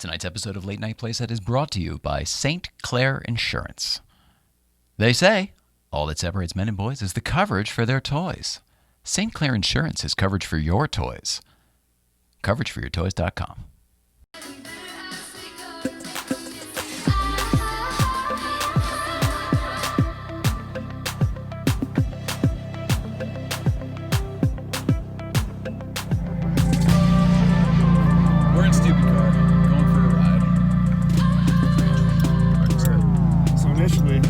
Tonight's episode of Late Night Playset is brought to you by St. Clair Insurance. They say all that separates men and boys is the coverage for their toys. St. Clair Insurance has coverage for your toys. CoverageForYourToys.com. We're in Stupid Car, going for a ride. So initially,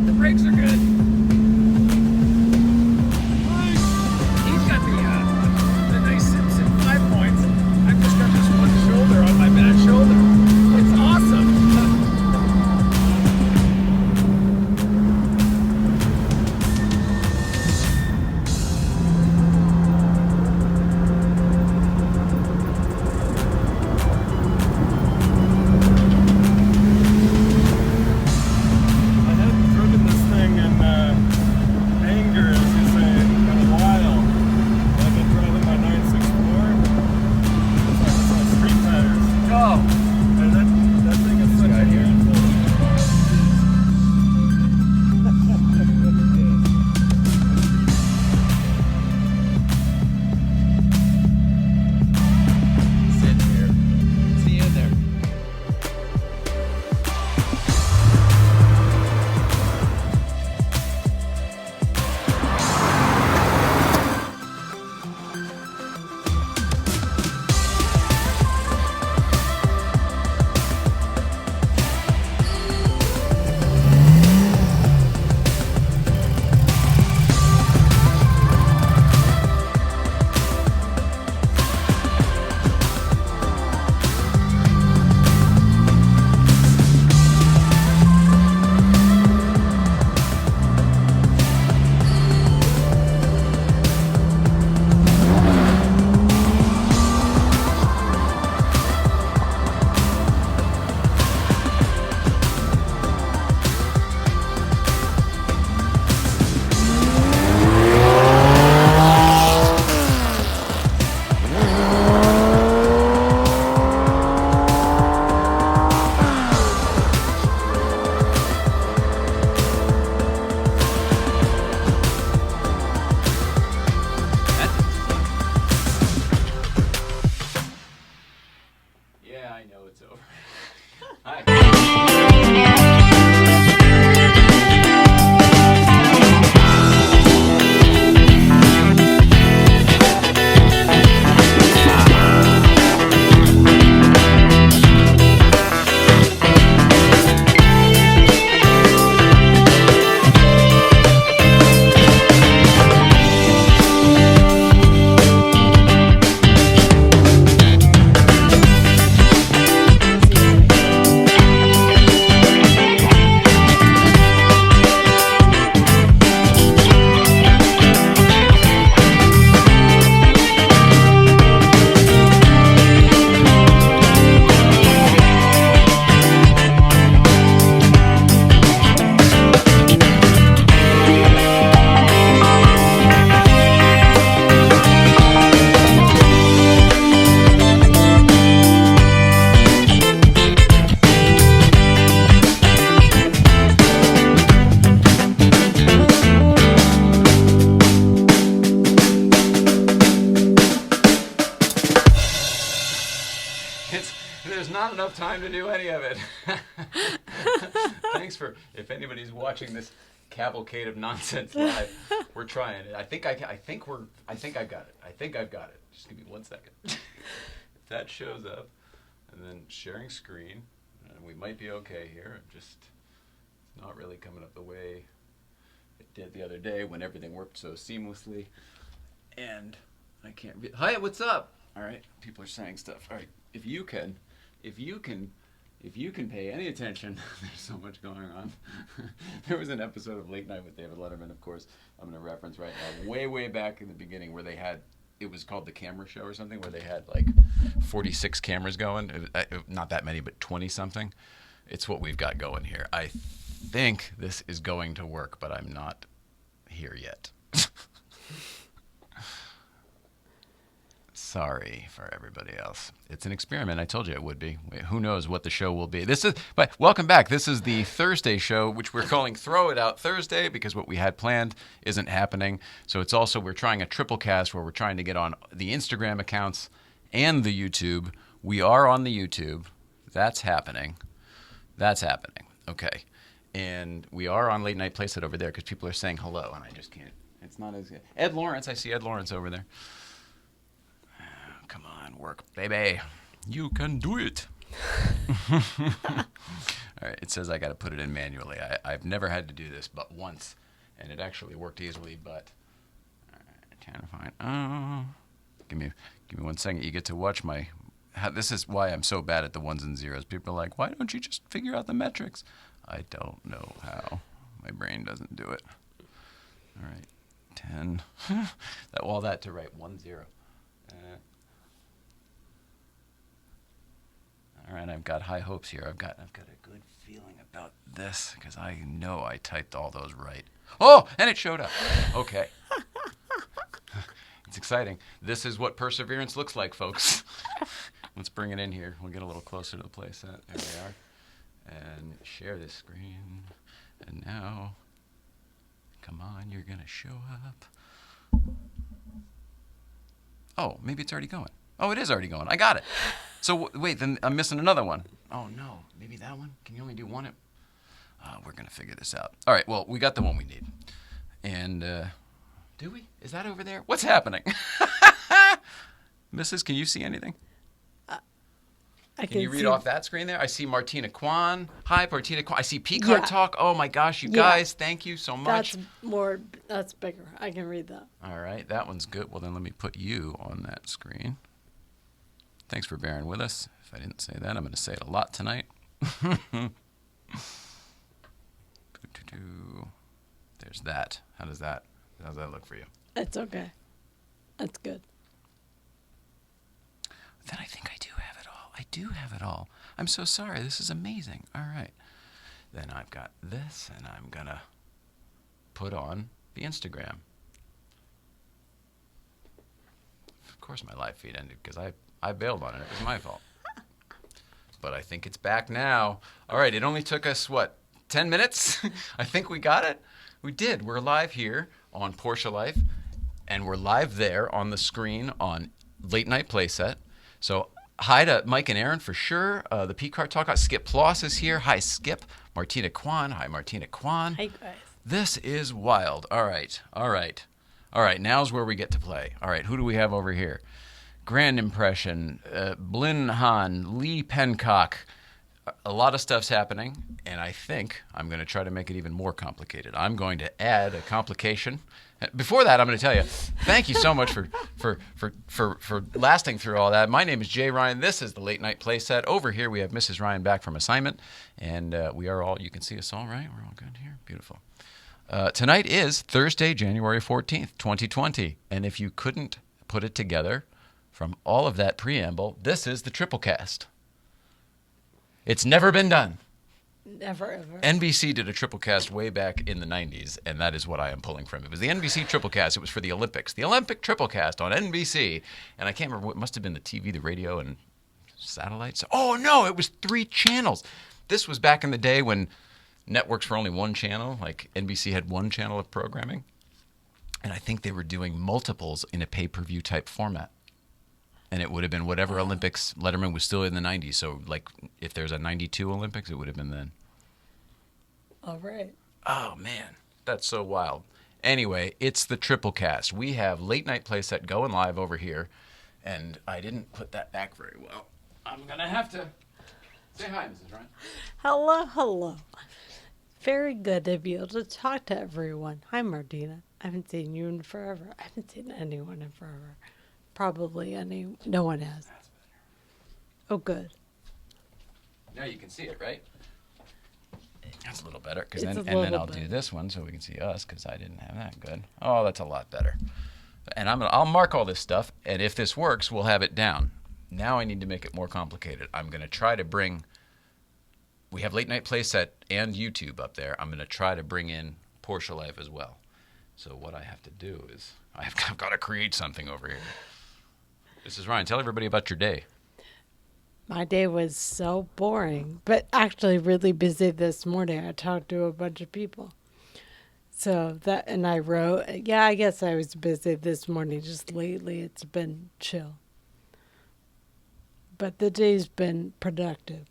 The brakes are good. He's got the nice Simpson 5 points. I've just got this one shoulder on my bad shoulder. It's awesome. I hadn't driven this thing in anger, as you say, in a while. I've been driving my 964. It's on street tires. Oh. And that thing is such guy a here. handful. Sit here. See you there. Yeah, I know it's over. Hi. There's not enough time to do any of it. Thanks for, if anybody's watching this cavalcade of nonsense live, we're trying it. I think I've got it. I think I've got it. Just give me 1 second. If that shows up, and then sharing screen, and we might be okay here. It's not really coming up the way it did the other day when everything worked so seamlessly. And I can't. Hi, what's up? All right, people are saying stuff. All right, if you can if you can pay any attention, there's so much going on. There was an episode of Late Night with David Letterman, of course, I'm going to reference right now, way back in the beginning where they had, it was called The Camera Show or something, where they had like 46 cameras going. Not that many, but 20-something. It's what we've got going here. I think this is going to work, but I'm not here yet. Sorry for everybody else. It's an experiment. I told you it would be. Who knows what the show will be. But welcome back. This is the Thursday show, which we're calling Throw It Out Thursday because what we had planned isn't happening. So it's also, we're trying a triple cast where we're trying to get on the Instagram accounts and the YouTube. We are on the YouTube. That's happening. Okay. And we are on Late Night Playset over there because people are saying hello and I just can't. It's not as good. Ed Lawrence. I see Ed Lawrence over there. Come on, work, baby. You can do it. All right, it says I got to put it in manually. I've never had to do this but once, and it actually worked easily, but all right, trying to find. Oh, give me 1 second. You get to watch this is why I'm so bad at the ones and zeros. People are like, why don't you just figure out the metrics? I don't know how. My brain doesn't do it. All right, 10. That to write 10. All right, I've got high hopes here. I've got a good feeling about this because I know I typed all those right. Oh, and it showed up. Okay. It's exciting. This is what perseverance looks like, folks. Let's bring it in here. We'll get a little closer to the playset. There we are. And share this screen. And now, come on, you're going to show up. Oh, maybe it's already going. Oh, it is already going. I got it. So wait, then I'm missing another one. Oh no, maybe that one? Can you only do one? We're going to figure this out. All right, well, we got the one we need. And do we? Is that over there? What's happening? Mrs., can you see anything? Can you read off that screen there? I see Martina Kwan. Hi, Martina Kwan. I see P-Card Talk. Oh my gosh, you guys, thank you so much. That's bigger. I can read that. All right, that one's good. Well, then let me put you on that screen. Thanks for bearing with us. If I didn't say that, I'm going to say it a lot tonight. There's that. How's that look for you? It's okay. That's good. Then I think I do have it all. I'm so sorry. This is amazing. All right. Then I've got this, and I'm going to put on the Instagram. Of course, my live feed ended because I bailed on it. It was my fault. But I think it's back now. All right, it only took us, 10 minutes? I think we got it. We did. We're live here on Porsche Life, and we're live there on the screen on Late Night Playset. So hi to Mike and Aaron for sure. The P-Card Talk. Skip Ploss is here. Hi, Skip. Martina Kwan. Hi, Martina Kwan. Hey, guys. This is wild. All right, now's where we get to play. All right, who do we have over here? Grand Impression, Blin Han, Lee Pencock. A lot of stuff's happening, and I think I'm going to try to make it even more complicated. I'm going to add a complication. Before that, I'm going to tell you, thank you so much for lasting through all that. My name is Jay Ryan. This is the Late Night Playset. Over here, we have Mrs. Ryan back from assignment, and we are all, you can see us all right? We're all good here? Beautiful. Tonight is Thursday, January 14th, 2020, and if you couldn't put it together from all of that preamble, this is the TRIPLECAST. It's never been done. Never, ever. NBC did a TRIPLECAST way back in the 90s, and that is what I am pulling from. It was the NBC TRIPLECAST. It was for the Olympics. The Olympic TRIPLECAST on NBC. And I can't remember, it must have been the TV, the radio, and satellites. Oh, no, it was 3 channels. This was back in the day when networks were only 1 channel. Like NBC had 1 channel of programming. And I think they were doing multiples in a pay-per-view type format. And it would have been whatever Olympics. Letterman was still in the 90s. So, like, if there's a 92 Olympics, it would have been then. All right. Oh, man. That's so wild. Anyway, it's the TRIPLECAST. We have Late Night Playset going live over here. And I didn't put that back very well. I'm going to have to say hi, Mrs. Ryan. Hello, hello. Very good to be able to talk to everyone. Hi, Martina. I haven't seen you in forever. I haven't seen anyone in forever. Probably no one has. That's better. Oh, good. Now you can see it, right? That's a little better. It's a And then little I'll do better. this one so we can see us because I didn't have that good. Oh, that's a lot better. And I'll mark all this stuff, and if this works, we'll have it down. Now I need to make it more complicated. I'm going to try to bring... We have Late Night Playset and YouTube up there. I'm going to try to bring in Porsche Life as well. So what I have to do is I've got to create something over here. This is Ryan. Tell everybody about your day. My day was so boring, but actually really busy this morning. I talked to a bunch of people. So and I wrote. Yeah, I guess I was busy this morning. Just lately, it's been chill. But the day's been productive.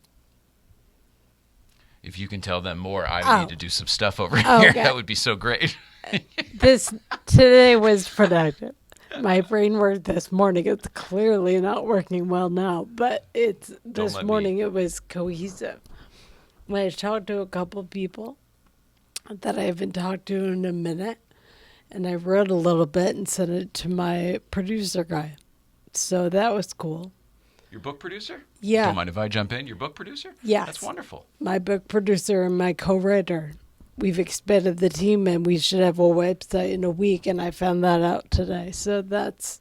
If you can tell them more, I need to do some stuff over here. Okay. That would be so great. Today was productive. My brain worked this morning. It's clearly not working well now, but this morning it was cohesive. When I talked to a couple people that I haven't talked to in a minute, and I wrote a little bit and sent it to my producer guy. So that was cool. Your book producer? Yeah. Don't mind if I jump in. Your book producer? Yes. That's wonderful. My book producer and my co-writer. We've expanded the team, and we should have a website in a week, and I found that out today. So that's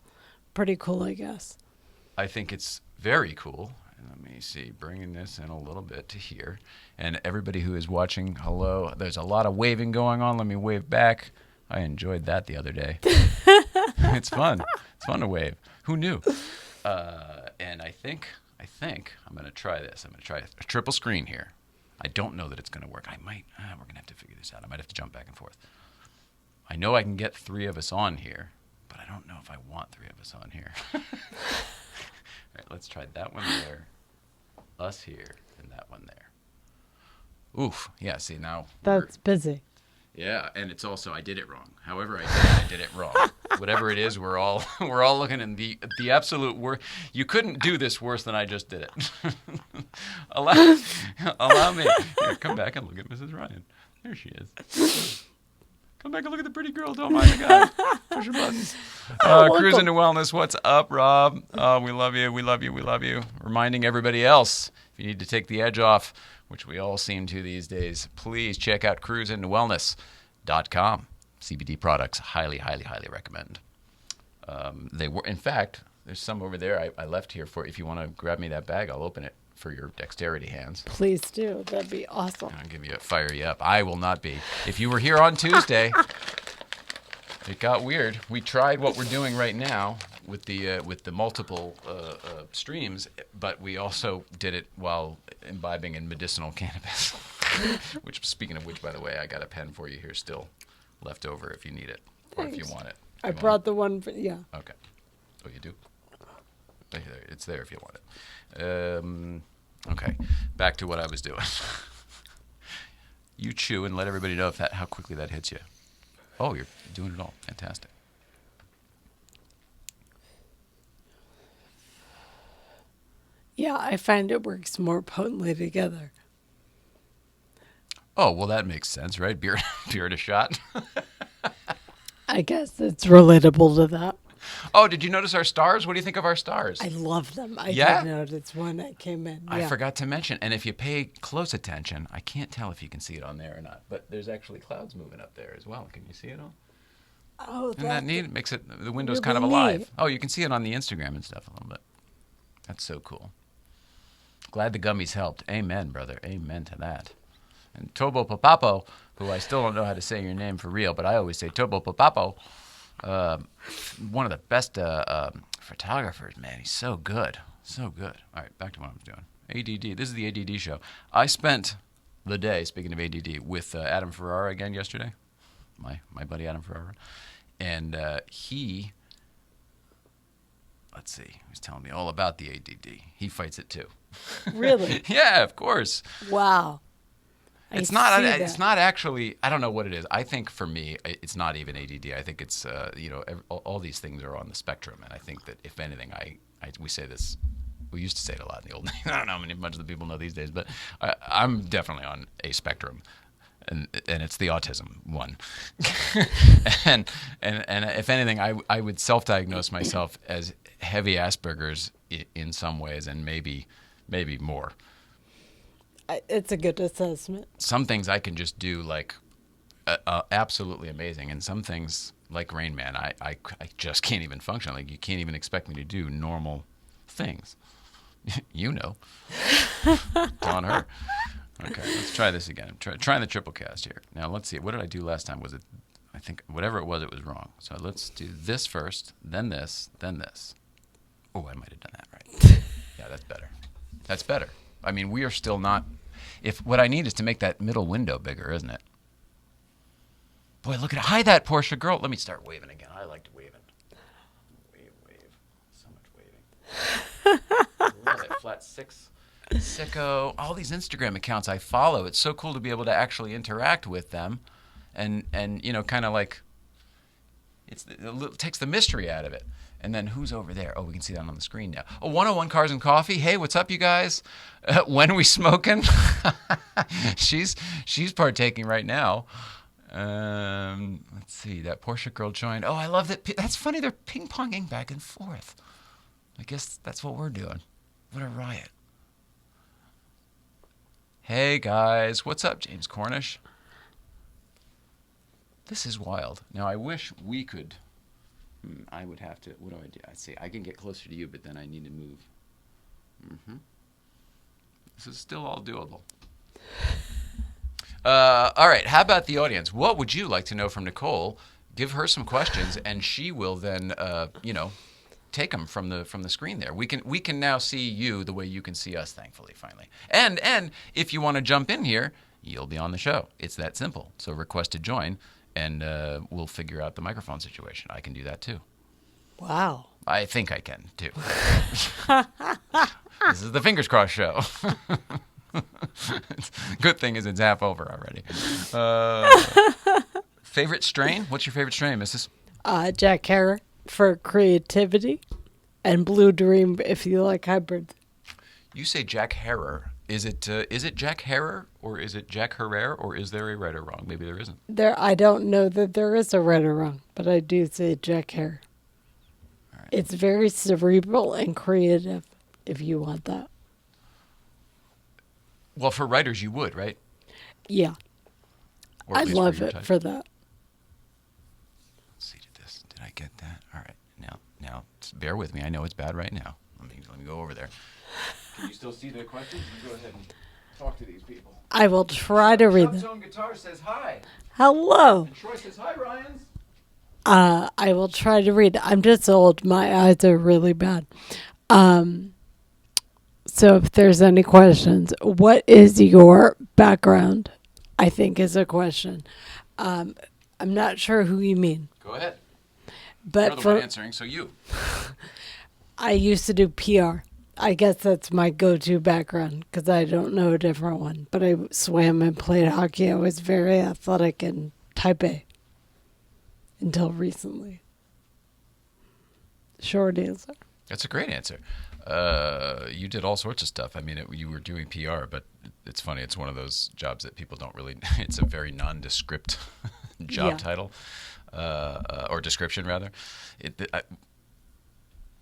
pretty cool, I guess. I think it's very cool. Let me see, bringing this in a little bit to here. And everybody who is watching, hello. There's a lot of waving going on. Let me wave back. I enjoyed that the other day. It's fun. It's fun to wave. Who knew? And I think I'm going to try this. I'm going to try a triple screen here. I don't know that it's going to work. We're going to have to figure this out. I might have to jump back and forth. I know I can get 3 of us on here, but I don't know if I want 3 of us on here. All right, let's try that one there, us here, and that one there. Oof. Yeah, see, now That's busy. Yeah, and it's also I did it wrong. However I did it wrong. Whatever it is, we're all looking in the absolute worst. You couldn't do this worse than I just did it. Allow me. Here, come back and look at Mrs. Ryan. There she is. Come back and look at the pretty girl. Oh my God. Push your buttons. Cruising to Wellness. What's up, Rob? We love you. We love you. We love you. Reminding everybody else, if you need to take the edge off, which we all seem to these days, please check out cruisingtowellness.com. CBD products, highly, highly, highly recommend. They were, in fact, there's some over there I left here for. If you want to grab me that bag, I'll open it for your dexterity hands. Please do. That'd be awesome. I'll fire you up. I will not be. If you were here on Tuesday, it got weird. We tried what we're doing right now with the multiple streams, but we also did it while imbibing in medicinal cannabis. Which, speaking of which, by the way, I got a pen for you here still left over if you need it. Or Thanks. if you want it. I brought the one for, yeah. Okay. Oh, you do? It's there if you want it. Okay. Back to what I was doing. You chew and let everybody know how quickly that hits you. Oh, you're doing it all. Fantastic. Yeah, I find it works more potently together. Oh, well, that makes sense, right? Beer at a shot. I guess it's relatable to that. Oh, did you notice our stars? What do you think of our stars? I love them. I Yeah? did notice when I came in. I Yeah. forgot to mention, and if you pay close attention, I can't tell if you can see it on there or not, but there's actually clouds moving up there as well. Can you see it all? Oh, Isn't that neat? It makes the window's really kind of alive. neat. Oh, you can see it on the Instagram and stuff a little bit. That's so cool. Glad the gummies helped. Amen, brother. Amen to that. And Tobo Papapo, who I still don't know how to say your name for real, but I always say Tobo Papapo, one of the best photographers, man. He's so good. So good. All right, back to what I was doing. ADD. This is the ADD show. I spent the day, speaking of ADD, with Adam Ferrara again yesterday. My buddy Adam Ferrara. And he was telling me all about the ADD. He fights it too. Really? Yeah, of course. Wow. It's not actually, I don't know what it is. I think for me, it's not even ADD. I think it's, all these things are on the spectrum. And I think that if anything, we say this, we used to say it a lot in the old days. I don't know how much of the people know these days, but I'm definitely on a spectrum. And it's the autism one. and if anything, I would self-diagnose myself as heavy Asperger's in some ways and maybe more. It's a good assessment. Some things I can just do like absolutely amazing, and some things like Rain Man, I just can't even function. Like you can't even expect me to do normal things. You know. On her. Okay, let's try this again. Trying the triple cast here. Now let's see. What did I do last time? Was it? I think whatever it was wrong. So let's do this first, then this, then this. Oh, I might have done that right. Yeah, that's better. That's better. I mean, we are still not. If what I need is to make that middle window bigger, isn't it? Boy, look at hi that Porsche girl. Let me start waving again. I liked waving. Wave. So much waving. Love it. Flat 6. Sicko. All these Instagram accounts I follow. It's so cool to be able to actually interact with them, and you know, kind of like it takes the mystery out of it. And then who's over there? Oh, we can see that on the screen now. Oh, 101 Cars and Coffee. Hey, what's up, you guys? When we smoking? She's partaking right now. Let's see. That Porsche girl joined. Oh, I love that. That's funny. They're ping-ponging back and forth. I guess that's what we're doing. What a riot. Hey, guys. What's up, James Cornish? This is wild. Now, I wish we could... I would have to... What do I do? I see. I can get closer to you, but then I need to move. This is still all doable. All right. How about the audience? What would you like to know from Nicole? Give her some questions, and she will then, take them from the screen there. We can now see you the way you can see us, thankfully, finally. And if you want to jump in here, you'll be on the show. It's that simple. So request to join, and we'll figure out the microphone situation. I can do that too. Wow. I think I can too. This is the Fingers Crossed show. Good thing is it's half over already. Favorite strain? What's your favorite strain, Mrs.? Jack Herrer for creativity, and Blue Dream if you like hybrids. You say Jack Herrer. Is it Jack Herrer, or is it Jack Herrera, or is there a right or wrong? Maybe there isn't. I don't know that there is a right or wrong, but I do say Jack Herrer. All right. It's very cerebral and creative, if you want that. Well, for writers, you would, right? Yeah. Or at I least love your it type. for that. Let's see, did I get that? All right. Now, bear with me. I know it's bad right now. Let me go over there. Can you still see the questions? You go ahead and talk to these people. I will try to read them. Tone Guitar says hi. Hello. And Troy says hi, Ryans. I will try to read. I'm just old. My eyes are really bad. So if there's any questions, what is your background? I think is a question. I'm not sure who you mean. Go ahead. But You're the one answering, so you. I used to do PR. I guess that's my go-to background because I don't know a different one. But I swam and played hockey. I was very athletic in type A until recently. Short answer. That's a great answer. You did all sorts of stuff. I mean, you were doing PR, but it's funny. It's one of those jobs that people don't really. It's a very nondescript job title, or description rather.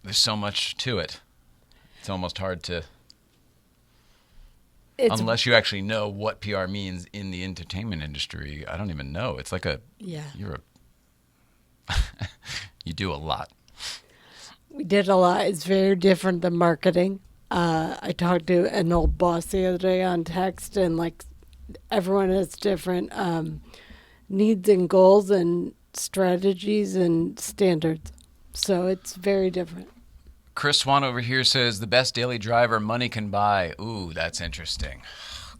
There's so much to it. It's almost hard to, unless you actually know what PR means in the entertainment industry. I don't even know. It's like you do a lot. We did a lot. It's very different than marketing. I talked to an old boss the other day on text, and like everyone has different needs and goals and strategies and standards. So it's very different. Chris Swan over here says, the best daily driver money can buy. Ooh, that's interesting.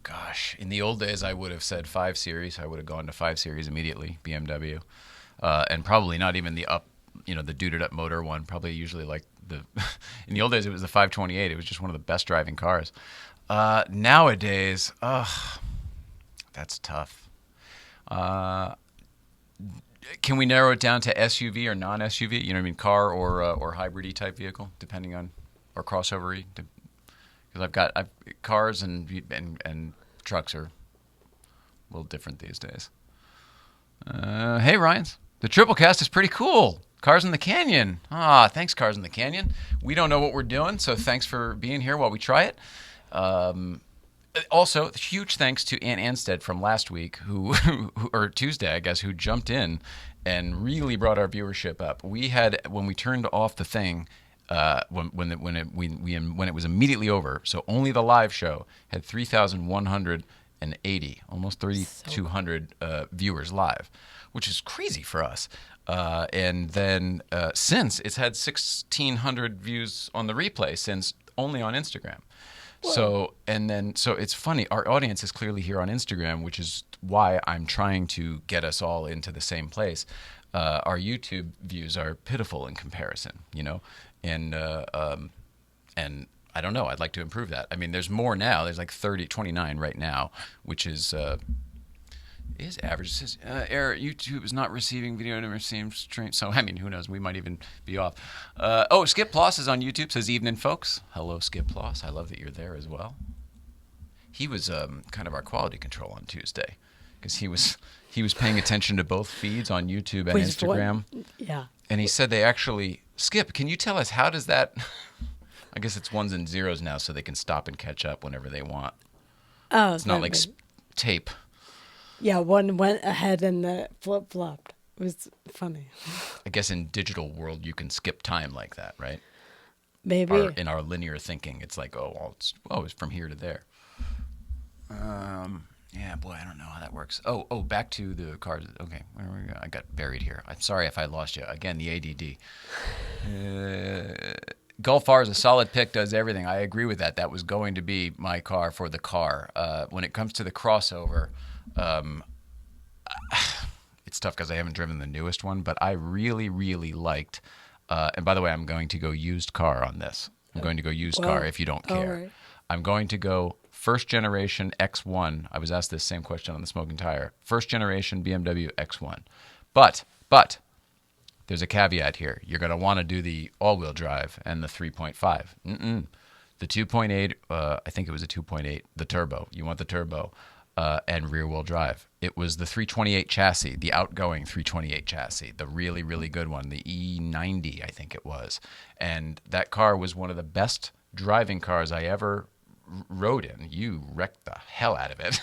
Gosh, in the old days, I would have said 5 Series. I would have gone to 5 Series immediately, BMW. And probably not even the the duded up motor one. Probably usually like in the old days, it was the 528. It was just one of the best driving cars. Nowadays, that's tough. Can we narrow it down to SUV or non-SUV? You know what I mean? Car or hybrid-y type vehicle, depending on, or crossover-y? Because I've cars and trucks are a little different these days. Hey, Ryans. The TRIPLECAST is pretty cool. Cars in the Canyon. Thanks, Cars in the Canyon. We don't know what we're doing, so thanks for being here while we try it. Also, huge thanks to Ann Anstead from last week, or Tuesday, I guess, who jumped in and really brought our viewership up. We had, when we turned off the thing, when it was immediately over, so only the live show had 3,180, almost 3,200 viewers live, which is crazy for us. And then since it's had 1,600 views on the replay since only on Instagram. So it's funny. Our audience is clearly here on Instagram, which is why I'm trying to get us all into the same place. Our YouTube views are pitiful in comparison, and I don't know. I'd like to improve that. I mean, there's more now. There's like 29 right now, which is average. It says error. YouTube is not receiving video number same stream. So I mean, who knows? We might even be off. Skip Ploss is on YouTube. Says evening, folks. Hello, Skip Ploss. I love that you're there as well. He was kind of our quality control on Tuesday because he was paying attention to both feeds on YouTube and Instagram. Yeah. And he said they actually Skip. Can you tell us how does that? I guess it's ones and zeros now, so they can stop and catch up whenever they want. Oh, it's not like tape. Yeah, one went ahead and the flip-flopped. It was funny. I guess in digital world, you can skip time like that, right? Maybe. In our linear thinking, it's like, it's from here to there. Yeah, boy, I don't know how that works. Back to the cars. Okay, where we go? I got buried here. I'm sorry if I lost you. Again, the ADD. Golf R is a solid pick, does everything. I agree with that. That was going to be my car for the car. When it comes to the crossover, it's tough because I haven't driven the newest one, but I really, really liked, and by the way, I'm going to go used car on this. I'm going to go used car if you don't care. Right. I'm going to go first generation X1. I was asked this same question on the Smoking Tire. First generation BMW X1. But there's a caveat here. You're going to want to do the all-wheel drive and the 3.5. The 2.8, I think it was a 2.8, the turbo. You want the turbo. And rear-wheel drive. It was the 328 chassis, the outgoing 328 chassis, the really, really good one, the E90, I think it was. And that car was one of the best driving cars I ever rode in. You wrecked the hell out of it.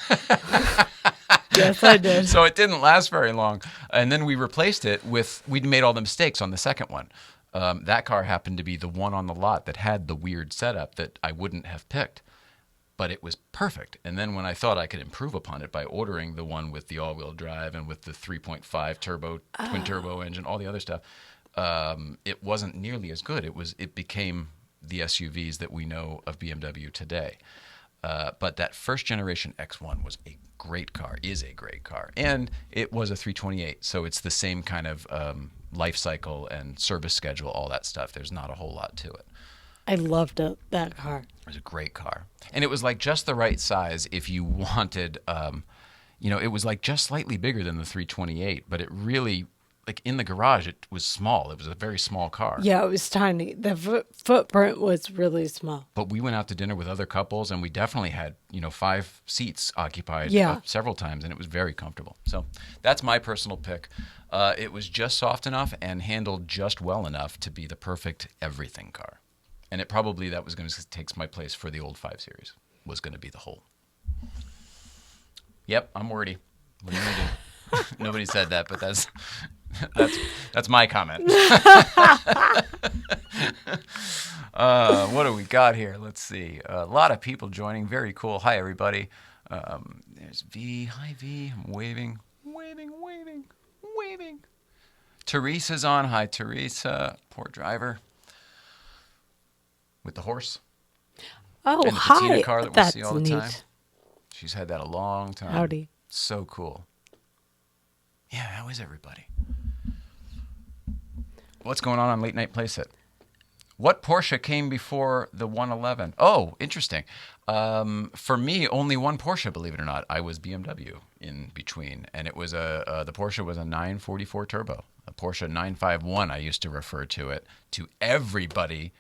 Yes, I did. So it didn't last very long. And then we replaced it we'd made all the mistakes on the second one. That car happened to be the one on the lot that had the weird setup that I wouldn't have picked. But it was perfect. And then when I thought I could improve upon it by ordering the one with the all-wheel drive and with the 3.5 turbo, twin turbo engine, all the other stuff, it wasn't nearly as good. It became the SUVs that we know of BMW today. But that first generation X1 was a great car, is a great car. And it was a 328, so it's the same kind of life cycle and service schedule, all that stuff. There's not a whole lot to it. I loved that car. It was a great car. And it was like just the right size if you wanted, it was like just slightly bigger than the 328, but it really, like in the garage, it was small. It was a very small car. Yeah, it was tiny. The footprint was really small. But we went out to dinner with other couples, and we definitely had, 5 seats occupied several times, and it was very comfortable. So that's my personal pick. It was just soft enough and handled just well enough to be the perfect everything car. And it probably, that was going to take my place for the old 5 Series, was going to be the whole. Yep, I'm wordy. What are you going to do? Nobody said that, but that's my comment. What do we got here? Let's see. A lot of people joining. Very cool. Hi, everybody. There's V. Hi, V. I'm waving. Teresa's on. Hi, Teresa. Poor driver. With the horse. Oh, and the hi. patina car that we see all the neat. time. She's had that a long time. Howdy. So cool. Yeah, how is everybody? What's going on Late Night Playset? What Porsche came before the 111? Oh, interesting. For me, only one Porsche, believe it or not. I was BMW in between, and it was the Porsche was a 944 turbo, a Porsche 951. I used to refer to it to everybody,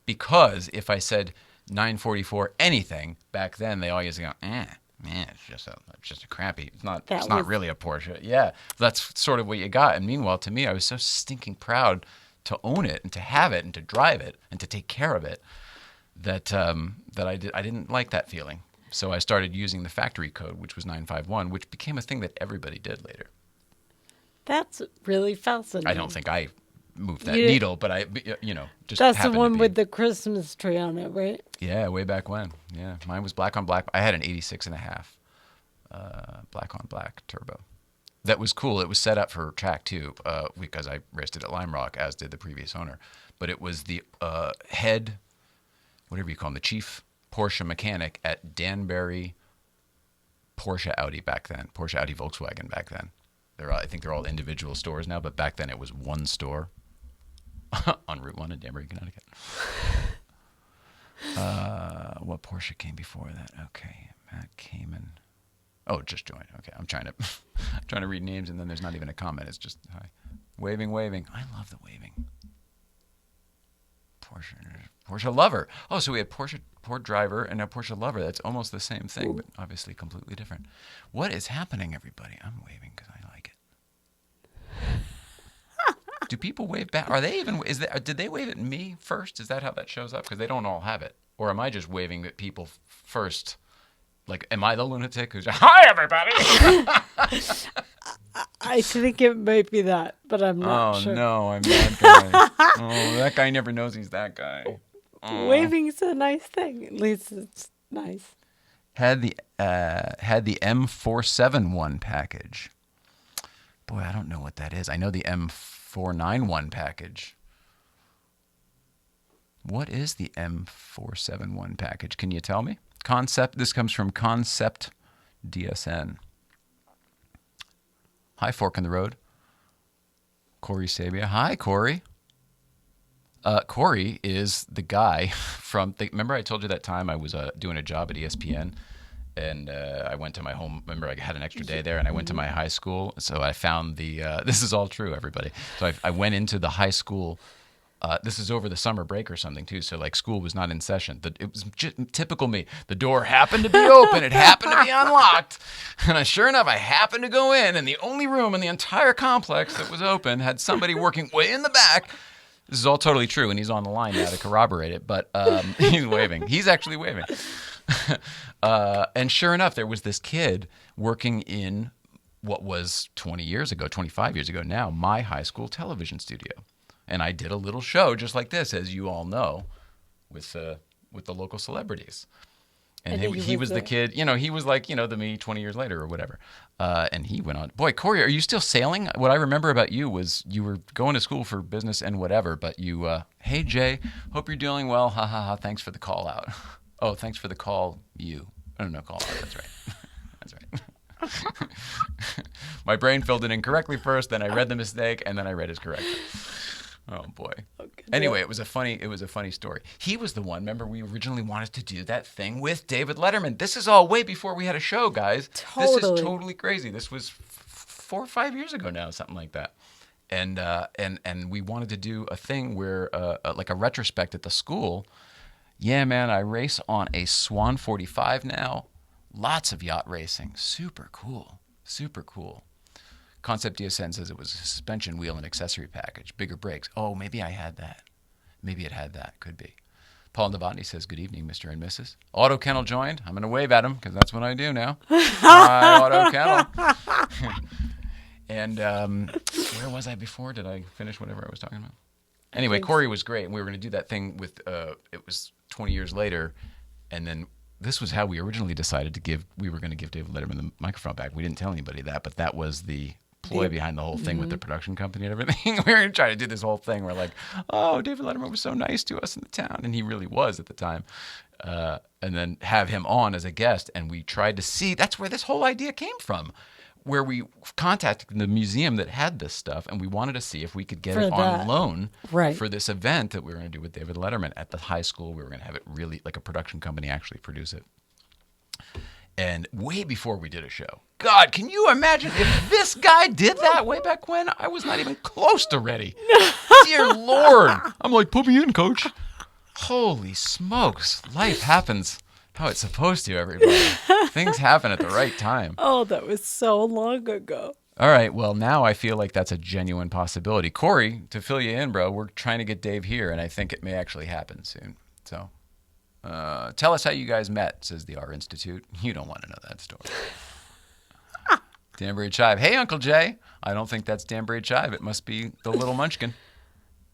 because if I said 944 anything back then, they all used to go, man, it's just a crappy. It's not really a Porsche. Yeah, that's sort of what you got. And meanwhile, to me, I was so stinking proud to own it and to have it and to drive it and to take care of it. that I didn't like that feeling. So I started using the factory code, which was 951, which became a thing that everybody did later. That's really fascinating. I don't think I moved that You- needle, but I, just That's the happened to one be. with the Christmas tree on it, right? Yeah, way back when. Yeah, mine was black on black. I had an 86.5 black on black turbo. That was cool. It was set up for track 2 because I raced it at Lime Rock, as did the previous owner. But it was the head, whatever you call him, the chief Porsche mechanic at Danbury Porsche Audi back then. Porsche Audi Volkswagen back then. I think they're all individual stores now, but back then it was one store on Route 1 in Danbury, Connecticut. What Porsche came before that? Okay, Matt Kamen. Oh, just joined. Okay, I'm trying to read names, and then there's not even a comment. It's just hi, waving. I love the waving. Porsche lover. Oh, so we had Porsche driver and a Porsche lover. That's almost the same thing, but obviously completely different. What is happening, everybody? I'm waving because I like it. Do people wave back? Are they even? Did they wave at me first? Is that how that shows up? Because they don't all have it. Or am I just waving at people first? Like, am I the lunatic who's hi, everybody? I think it might be that, but I'm not sure. Oh no, I'm that guy. Oh, that guy never knows he's that guy. Oh. Waving's a nice thing. At least it's nice. Had the M471 package. Boy, I don't know what that is. I know the M491 package. What is the M471 package? Can you tell me? This comes from Concept DSN. Hi, Fork in the Road. Corey Sabia. Hi, Corey. Corey is the guy from... remember I told you that time I was doing a job at ESPN, and I went to my home... Remember, I had an extra day there, and I went to my high school, so I found the... this is all true, everybody. So I went into the high school... this is over the summer break or something, too, so, like, school was not in session. It was typical me. The door happened to be open. It happened to be unlocked. And sure enough, I happened to go in, and the only room in the entire complex that was open had somebody working way in the back. This is all totally true, and he's on the line now to corroborate it, but he's waving. He's actually waving. And sure enough, there was this kid working in what was 20 years ago, 25 years ago now, my high school television studio. And I did a little show just like this, as you all know, with the local celebrities. And he was the kid, he was like, the me 20 years later or whatever. And he went on. Boy, Corey, are you still sailing? What I remember about you was you were going to school for business and whatever, but you, hey, Jay, hope you're doing well. Ha, ha, ha. Thanks for the call out. Oh, thanks for the call you. Oh, no, call out. That's right. That's right. My brain filled it in correctly first, then I read the mistake, and then I read his correction. Oh boy. Okay. Anyway, it was a funny story. He was the one. Remember, we originally wanted to do that thing with David Letterman. This is all way before we had a show, guys. Totally. This is totally crazy. This was 4 or 5 years ago now, something like that. And we wanted to do a thing where like a retrospect at the school. Yeah, man, I race on a Swan 45 now. Lots of yacht racing. Super cool. Super cool. Concept DSN says it was a suspension wheel and accessory package, bigger brakes. Oh, maybe I had that. Maybe it had that. Could be. Paul Novotny says, good evening, Mr. and Mrs. Auto Kennel joined. I'm going to wave at him because that's what I do now. Hi, Auto Kennel. And where was I before? Did I finish whatever I was talking about? Anyway, Corey was great. And we were going to do that thing with, it was 20 years later. And then this was how we originally decided we were going to give David Letterman the microphone back. We didn't tell anybody that, but that was the ploy behind the whole thing with the production company and everything. We were going to try to do this whole thing where like, oh, David Letterman was so nice to us in the town. And he really was at the time. And then have him on as a guest. And we tried to see, that's where this whole idea came from, where we contacted the museum that had this stuff. And we wanted to see if we could get it on loan for this event that we were going to do with David Letterman at the high school. We were going to have it really like a production company actually produce it. And way before we did a show. God, can you imagine if this guy did that way back when? I was not even close to ready. Dear Lord. I'm like, put me in, coach. Holy smokes. Life happens how it's supposed to, everybody. Things happen at the right time. Oh, that was so long ago. All right, well, now I feel like that's a genuine possibility. Corey, to fill you in, bro, we're trying to get Dave here, and I think it may actually happen soon. So Tell us how you guys met, says the R Institute. You don't want to know that story. Danbury Chive. Hey, Uncle Jay. I don't think that's Danbury Chive. It must be the little munchkin.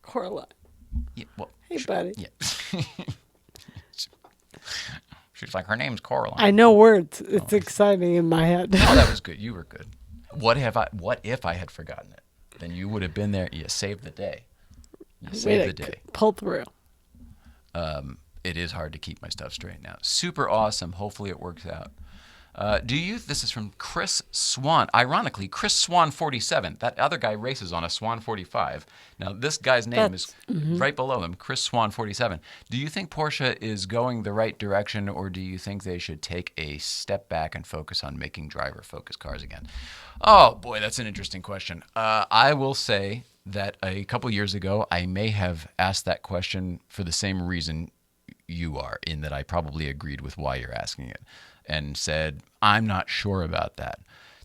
Coraline. Yeah, well, Hey, buddy. yeah. She's like, her name's Coraline. I know words. It's exciting in my head. Oh, that was good. You were good. What if I had forgotten it? Then you would have been there. You saved the day. You saved the day. Pull through. It is hard to keep my stuff straight now. Super awesome. Hopefully it works out. This is from Chris Swan. Ironically, Chris Swan 47. That other guy races on a Swan 45. Now, this guy's name is right below him, Chris Swan 47. Do you think Porsche is going the right direction, or do you think they should take a step back and focus on making driver-focused cars again? Oh, boy, that's an interesting question. I will say that a couple years ago, I may have asked that question for the same reason you are, in that I probably agreed with why you're asking it and said, I'm not sure about that.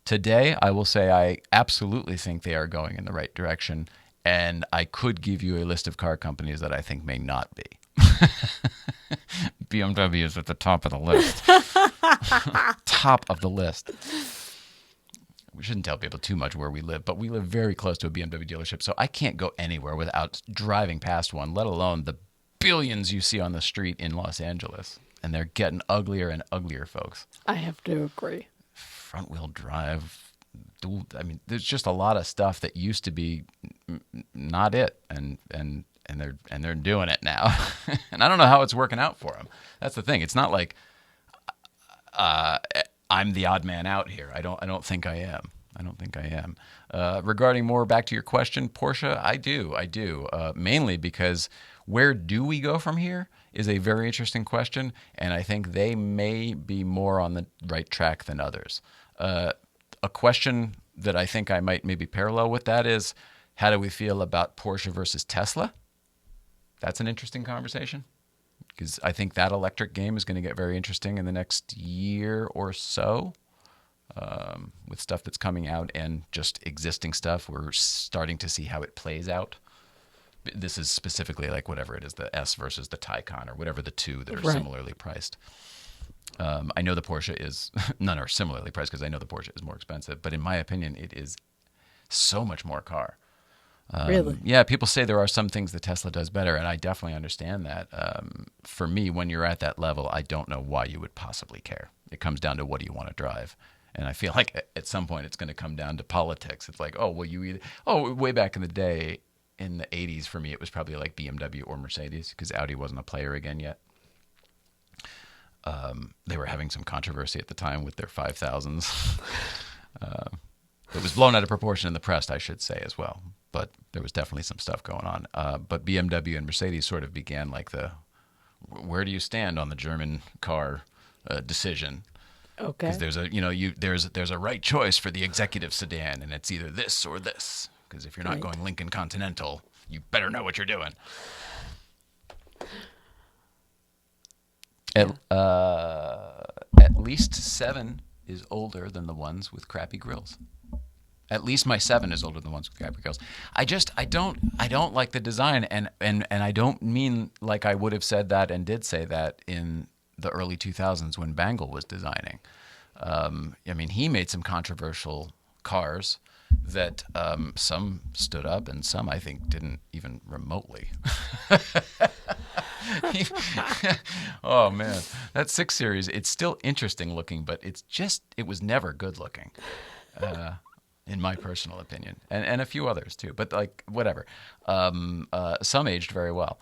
Today, I will say I absolutely think they are going in the right direction, and I could give you a list of car companies that I think may not be. BMW is at the top of the list. Top of the list. We shouldn't tell people too much where we live, but we live very close to a BMW dealership, so I can't go anywhere without driving past one, let alone the billions you see on the street in Los Angeles. And they're getting uglier and uglier, folks. I have to agree. Front-wheel drive, there's just a lot of stuff that used to be not it, and they're doing it now. And I don't know how it's working out for them. That's the thing. It's not like I'm the odd man out here. I don't think I am. Regarding more back to your question, Porsche, I do. Mainly because where do we go from here is a very interesting question, and I think they may be more on the right track than others. A question that I think I might maybe parallel with that is, how do we feel about Porsche versus Tesla? That's an interesting conversation, because I think that electric game is going to get very interesting in the next year or so. With stuff that's coming out and just existing stuff, we're starting to see how it plays out. This is specifically like whatever it is, the S versus the Taycan, or whatever the two that are similarly priced. I know the Porsche is, none are similarly priced because I know the Porsche is more expensive, but in my opinion, it is so much more car. Really? Yeah, people say there are some things that Tesla does better, and I definitely understand that. For me, when you're at that level, I don't know why you would possibly care. It comes down to what do you want to drive. And I feel like at some point it's going to come down to politics. It's like, way back in the day, in the 80s, for me, it was probably like BMW or Mercedes, because Audi wasn't a player again yet. They were having some controversy at the time with their 5000s. It was blown out of proportion in the press, I should say, as well. But there was definitely some stuff going on. But BMW and Mercedes sort of began like where do you stand on the German car decision? Okay. Because there's a right choice for the executive sedan, and it's either this or this. Because if you're not going Lincoln Continental, you better know what you're doing. At least 7 is older than the ones with crappy grills. At least my 7 is older than the ones with crappy grills. I don't like the design, and I don't mean like I would have said that and did say that in the early 2000s when Bangle was designing. He made some controversial cars that some stood up and some I think didn't even remotely. Oh man, that 6 Series, it's still interesting looking, but it was never good looking, in my personal opinion, and a few others too, but like whatever. Some aged very well.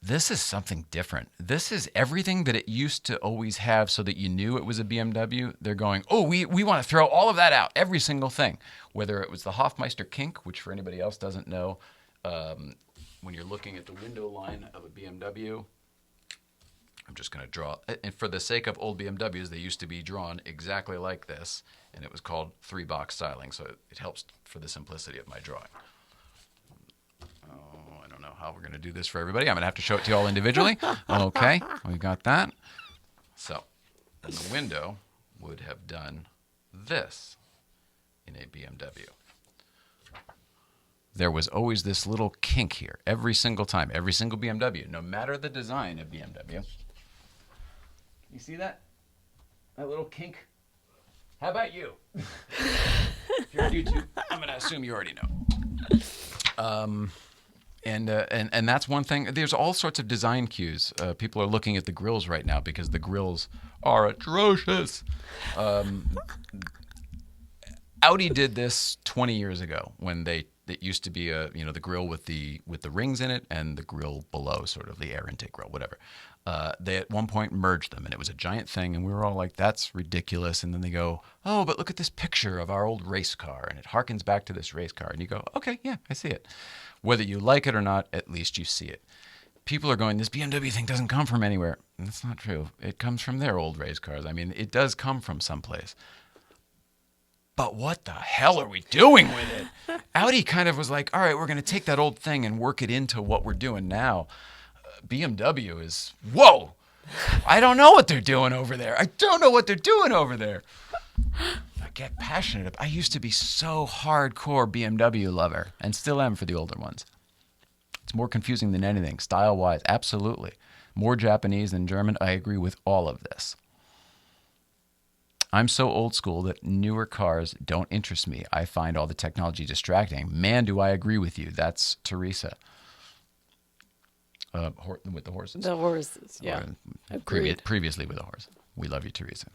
This is something different. This is everything that it used to always have so that you knew it was a BMW. They're going, we want to throw all of that out, every single thing. Whether it was the Hofmeister kink, which for anybody else doesn't know, when you're looking at the window line of a BMW, I'm just going to draw, and for the sake of old BMWs, they used to be drawn exactly like this, and it was called 3-box styling, so it helps for the simplicity of my drawing. How we're going to do this for everybody. I'm going to have to show it to you all individually. Okay, we got that. So, and the window would have done this in a BMW. there was always this little kink here every single time, every single BMW, no matter the design of BMW. You see that? That little kink? How about you? If you're on YouTube, I'm going to assume you already know. And that's one thing. There's all sorts of design cues. People are looking at the grills right now because the grills are atrocious. Audi did this 20 years ago when it used to be the grill with the rings in it and the grill below, sort of the air intake grill, whatever. They at one point merged them, and it was a giant thing, and we were all like, that's ridiculous. And then they go, oh, but look at this picture of our old race car, and it harkens back to this race car. And you go, okay, yeah, I see it. Whether you like it or not, at least you see it. People are going, this BMW thing doesn't come from anywhere. And that's not true. It comes from their old race cars. I mean, it does come from someplace. But what the hell are we doing with it? Audi kind of was like, all right, we're going to take that old thing and work it into what we're doing now. BMW is, whoa, I don't know what they're doing over there. I get passionate. I used to be so hardcore BMW lover and still am for the older ones. It's more confusing than anything, style-wise, absolutely. More Japanese than German. I agree with all of this. I'm so old school that newer cars don't interest me. I find all the technology distracting. Man, do I agree with you. That's Teresa. With the horses. The horses, yeah. Previously with the horse. We love you, Teresa.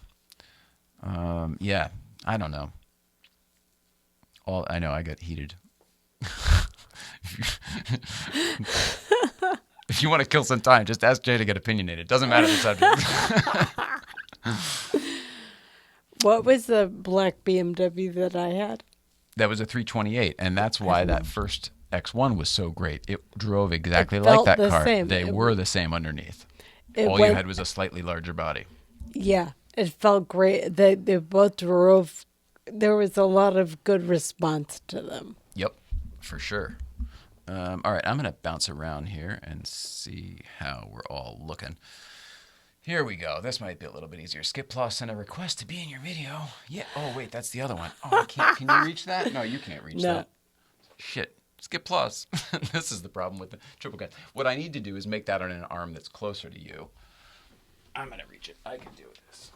Yeah, I don't know. I know I got heated. If you want to kill some time, just ask Jay to get opinionated. It doesn't matter the subject. What was the black BMW that I had? That was a 328, and that's why that first X1 was so great. It drove exactly like that car. Same. They were the same underneath. All you had was a slightly larger body. Yeah, it felt great. They both drove. There was a lot of good response to them. Yep, for sure. All right, I'm going to bounce around here and see how we're all looking. Here we go. This might be a little bit easier. Skip Plus sent a request to be in your video. Yeah. Oh, wait, that's the other one. Oh, I can't. Can you reach that? No, you can't reach that. Shit. Skip Plus. This is the problem with the TRIPLECAST. What I need to do is make that on an arm that's closer to you. I'm going to reach it. I can do this.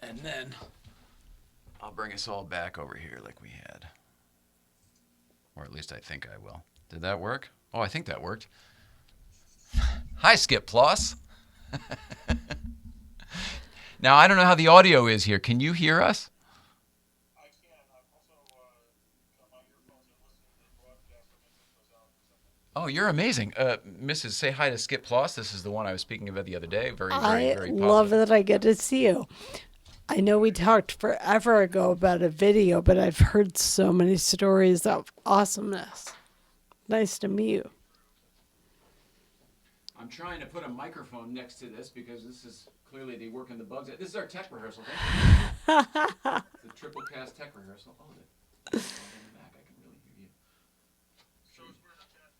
And then I'll bring us all back over here like we had. Or at least I think I will. Did that work? Oh, I think that worked. Hi, Skip Plus. Now, I don't know how the audio is here. Can you hear us? I can. I've also got my earphones and listening to the broadcast. I'm going to take those out for a second. Oh, you're amazing. Mrs., say hi to Skip Plus. This is the one I was speaking about the other day. Very I positive. love that I get to see you. I know we talked forever ago about a video, but I've heard so many stories of awesomeness. Nice to meet you. I'm trying to put a microphone next to this because this is clearly they work in the bugs. This is our tech rehearsal. The TRIPLECAST tech rehearsal. Oh, the in the back. I can really hear you. So it's weird. I've got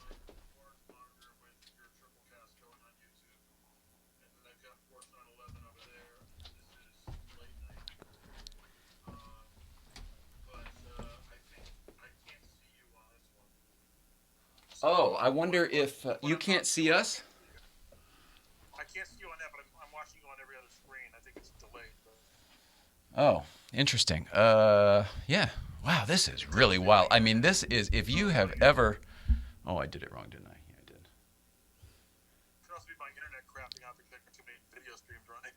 my board monitor with your TRIPLECAST going on YouTube. And then I've got Sports 911 over there. This is late night. But I think I can't see you on this one. Oh, I wonder if you can't see us? I can't see you on that, but I'm watching you on every other screen. I think it's delayed. But... Oh, interesting. Yeah. Wow, this is really wild. I mean, this is, if you have ever... Oh, I did it wrong, didn't I? Yeah, I did. It could also be my internet crapping out because too many video streams running.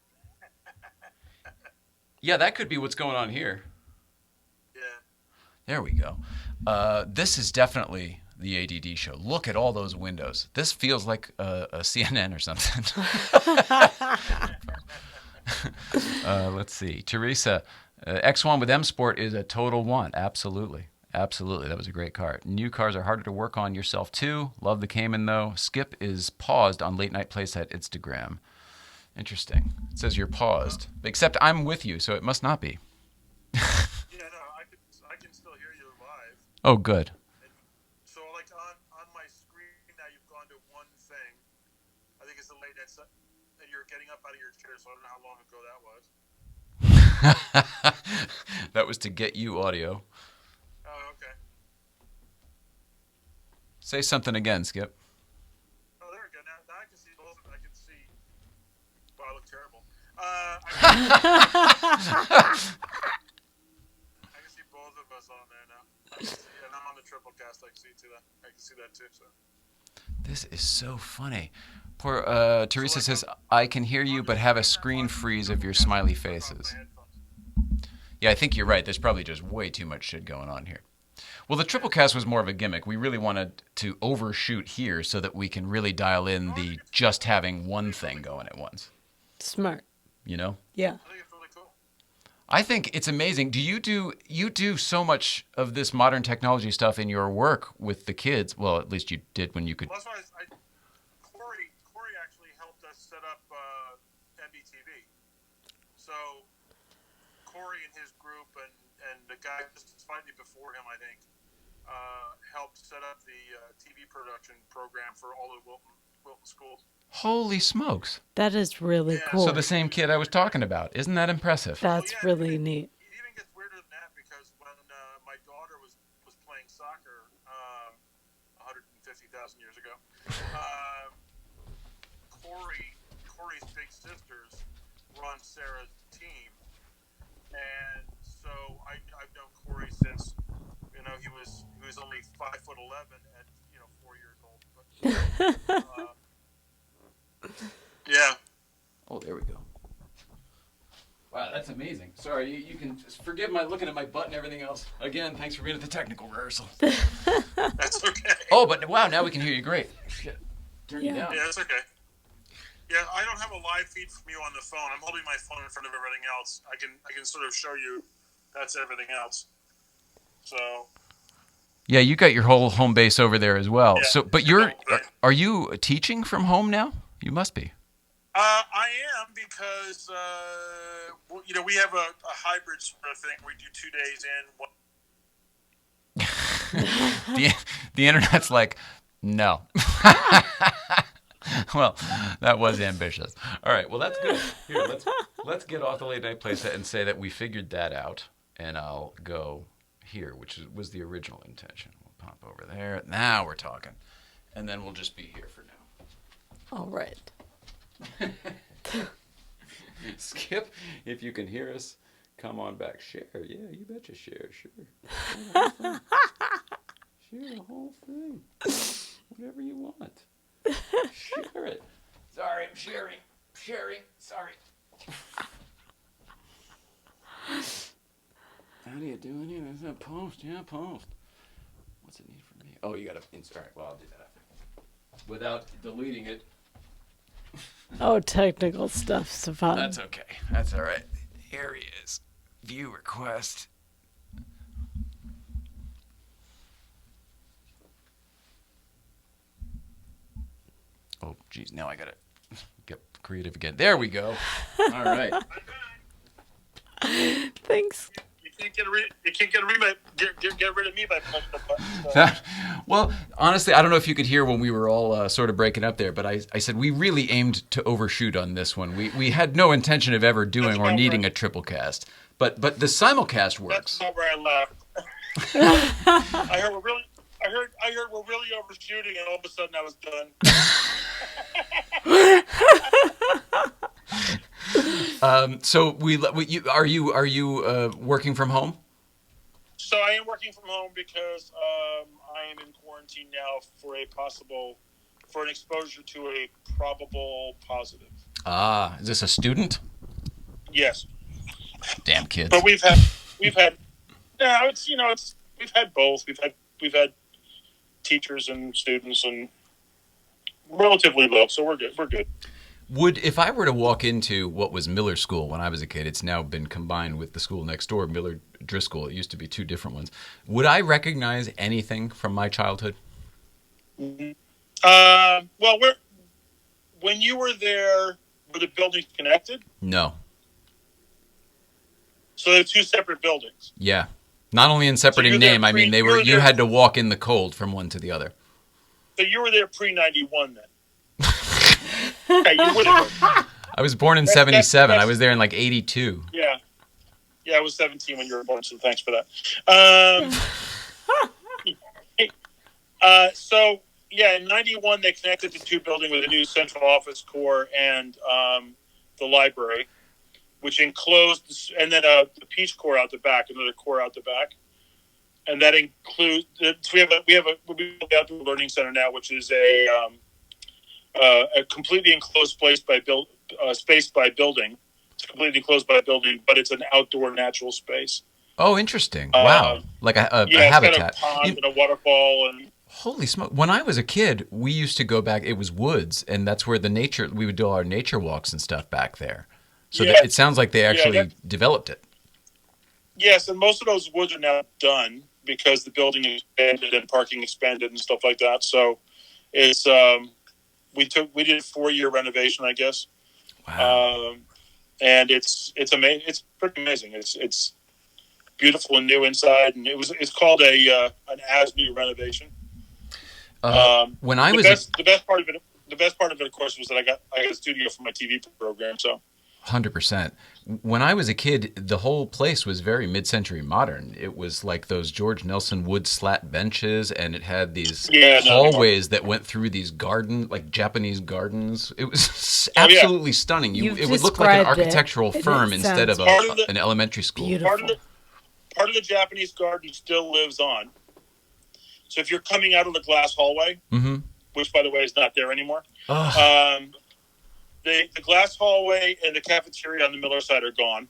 Yeah, that could be what's going on here. Yeah. There we go. This is definitely the ADD show. Look at all those windows. This feels like a CNN or something. Let's see. Teresa, X1 with M Sport is a total one. Absolutely. Absolutely. That was a great car. New cars are harder to work on yourself, too. Love the Cayman, though. Skip is paused on Late Night Playset Instagram. Interesting. It says you're paused. Except I'm with you, so it must not be. Yeah, no, I can still hear you live. Oh, good. So, like, on my screen now, you've gone to one thing. I think it's the Late Night so I don't know how long ago that was. That was to get you audio. Oh, okay. Say something again, Skip. Oh, there we go. Now I can see both of them. I can see. Wow, I look terrible. I can see both of us on there now. And I'm on the TRIPLECAST. I can see that too. So. This is so funny. Poor Teresa says, I can hear you, but have a screen freeze of your smiley faces. Yeah, I think you're right. There's probably just way too much shit going on here. Well, the TRIPLECAST was more of a gimmick. We really wanted to overshoot here so that we can really dial in the just having one thing going at once. Smart. You know? Yeah. I think it's really cool. I think it's amazing. You do so much of this modern technology stuff in your work with the kids. Well, at least you did when you could. Well, that's why Corey actually helped us set up MBTV. So Corey and his group and the guy just slightly before him, I think, helped set up the TV production program for all the Wilton schools. Holy smokes. That is really cool. So the same kid I was talking about. Isn't that impressive? That's really neat. It even gets weirder than that because when my daughter was playing soccer 150,000 years ago, Corey's big sisters run Sarah's team, and so I've known Corey since he was only 5'11" at 4 years old. But, yeah. Oh, there we go. Wow, that's amazing. Sorry, you can just forgive my looking at my butt and everything else. Again, thanks for being at the technical rehearsal. That's okay. Oh, but wow, now we can hear you great. Shit. Turn you down. Yeah, that's okay. Yeah, I don't have a live feed from you on the phone. I'm holding my phone in front of everything else. I can sort of show you that's everything else. So. Yeah, you got your whole home base over there as well. Yeah, so, but are you teaching from home now? You must be. I am because we have a hybrid sort of thing. We do 2 days in. The internet's like, no. Well, that was ambitious. All right, well that's good. Here, let's get off the late night playset and say that we figured that out, and I'll go here, which was the original intention. We'll pop over there. Now we're talking, and then we'll just be here for now. All right. Skip, if you can hear us, come on back. Share. Yeah, you betcha. Share. Share the whole thing. Whatever you want. Share it. Sorry, I'm sharing. Sorry. How do you do it here? Is that post? Yeah, post. What's it need from me? Oh, you got to insert. Well, I'll do that after. Without deleting it. Oh, technical stuff, Stefan. That's okay. That's all right. Here he is. View request. Oh, geez. Now I got to get creative again. There we go. All right. Thanks. You can't get rid of me by pushing the button. So. Well, honestly, I don't know if you could hear when we were all sort of breaking up there, but I said we really aimed to overshoot on this one. We had no intention of ever doing or needing a triple cast, but the simulcast works. That's not where I laughed. I heard we're really overshooting, and all of a sudden I was done. So are you working from home? So I am working from home because I am in quarantine now for an exposure to a probable positive. Ah, is this a student? Yes. Damn kids. But we've had we've had both. We've had teachers and students and relatively low, so we're good. If I were to walk into what was Miller School when I was a kid, it's now been combined with the school next door, Miller Driscoll. It used to be two different ones. Would I recognize anything from my childhood? Well, when you were there, were the buildings connected? No. So they're two separate buildings. Yeah. Not only in separate in name, I mean you had to walk in the cold from one to the other. So you were there pre-91 then? Okay, you would have. I was born in That's- 77. that's- I was there in like 82. Yeah. Yeah, I was 17 when you were born, so thanks for that. So, yeah, in 91, they connected the two buildings with a new central office core and the library, which enclosed, and then the Peach Core out the back, another core out the back. And that includes, so we have the outdoor learning center now, which is a completely enclosed space by building. It's completely enclosed by a building, but it's an outdoor natural space. Oh, interesting. Wow. Like a habitat. It's got a pond and a waterfall. And Holy smoke. When I was a kid, we used to go back, it was woods, and that's where we would do all our nature walks and stuff back there. So it sounds like they actually developed it. Yes, and most of those woods are now done because the building expanded and parking expanded and stuff like that. So it's we did a 4-year renovation, I guess. Wow. And it's amazing. It's pretty amazing. It's beautiful and new inside, and it's called an as new renovation. When I the was best part of it, of course, was that I got a studio for my TV program. So 100%. When I was a kid, the whole place was very mid-century modern. It was like those George Nelson wood slat benches, and it had these hallways that went through these like Japanese gardens. It was absolutely stunning. It would look like an architectural firm instead of an elementary school. Beautiful. Part of the Japanese garden still lives on. So if you're coming out of the glass hallway, which, by the way, is not there anymore, the glass hallway and the cafeteria on the Miller side are gone.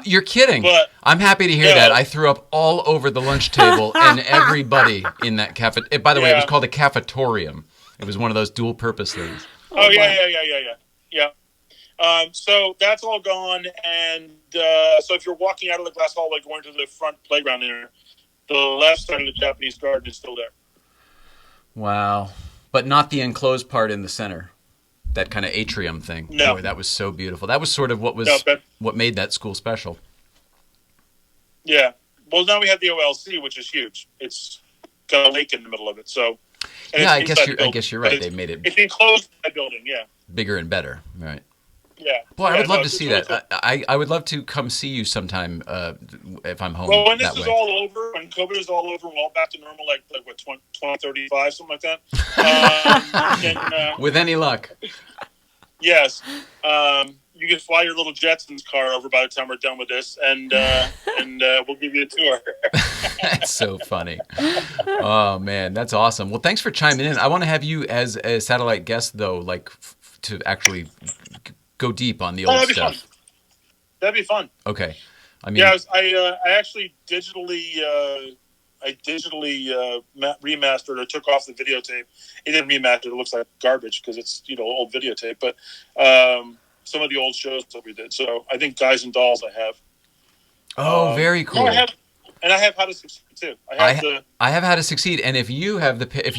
You're kidding. But, I'm happy to hear that. I threw up all over the lunch table and everybody in that cafe. By the way, it was called a cafetorium. It was one of those dual-purpose things. Yeah. So that's all gone, and so if you're walking out of the glass hallway going to the front playground there, the left side of the Japanese garden is still there. Wow. But not the enclosed part in the center. That kind of atrium thing. No. Boy, that was so beautiful. That was sort of what made that school special. Yeah. Well, now we have the OLC, which is huge. It's got a lake in the middle of it. So. Yeah, I guess you're right. They made it. It's enclosed by building. Yeah. Bigger and better. Right. Yeah. Boy, I would love to see that. Cool. I would love to come see you sometime if I'm home. Well, when this is all over, when COVID is all over, we're all back to normal, like what, 2035, something like that. With any luck. Yes. You can fly your little Jetsons car over by the time we're done with this, and we'll give you a tour. That's so funny. Oh, man, that's awesome. Well, thanks for chiming in. I want to have you as a satellite guest, though, like to actually go deep on the old stuff. Fun. That'd be fun. Okay. I mean, I actually digitally remastered or took off the videotape. It didn't remaster. It looks like garbage because it's old videotape. But some of the old shows that we did. So I think Guys and Dolls I have. Oh, very cool. No, I have How to Succeed too. I have How to Succeed, and if you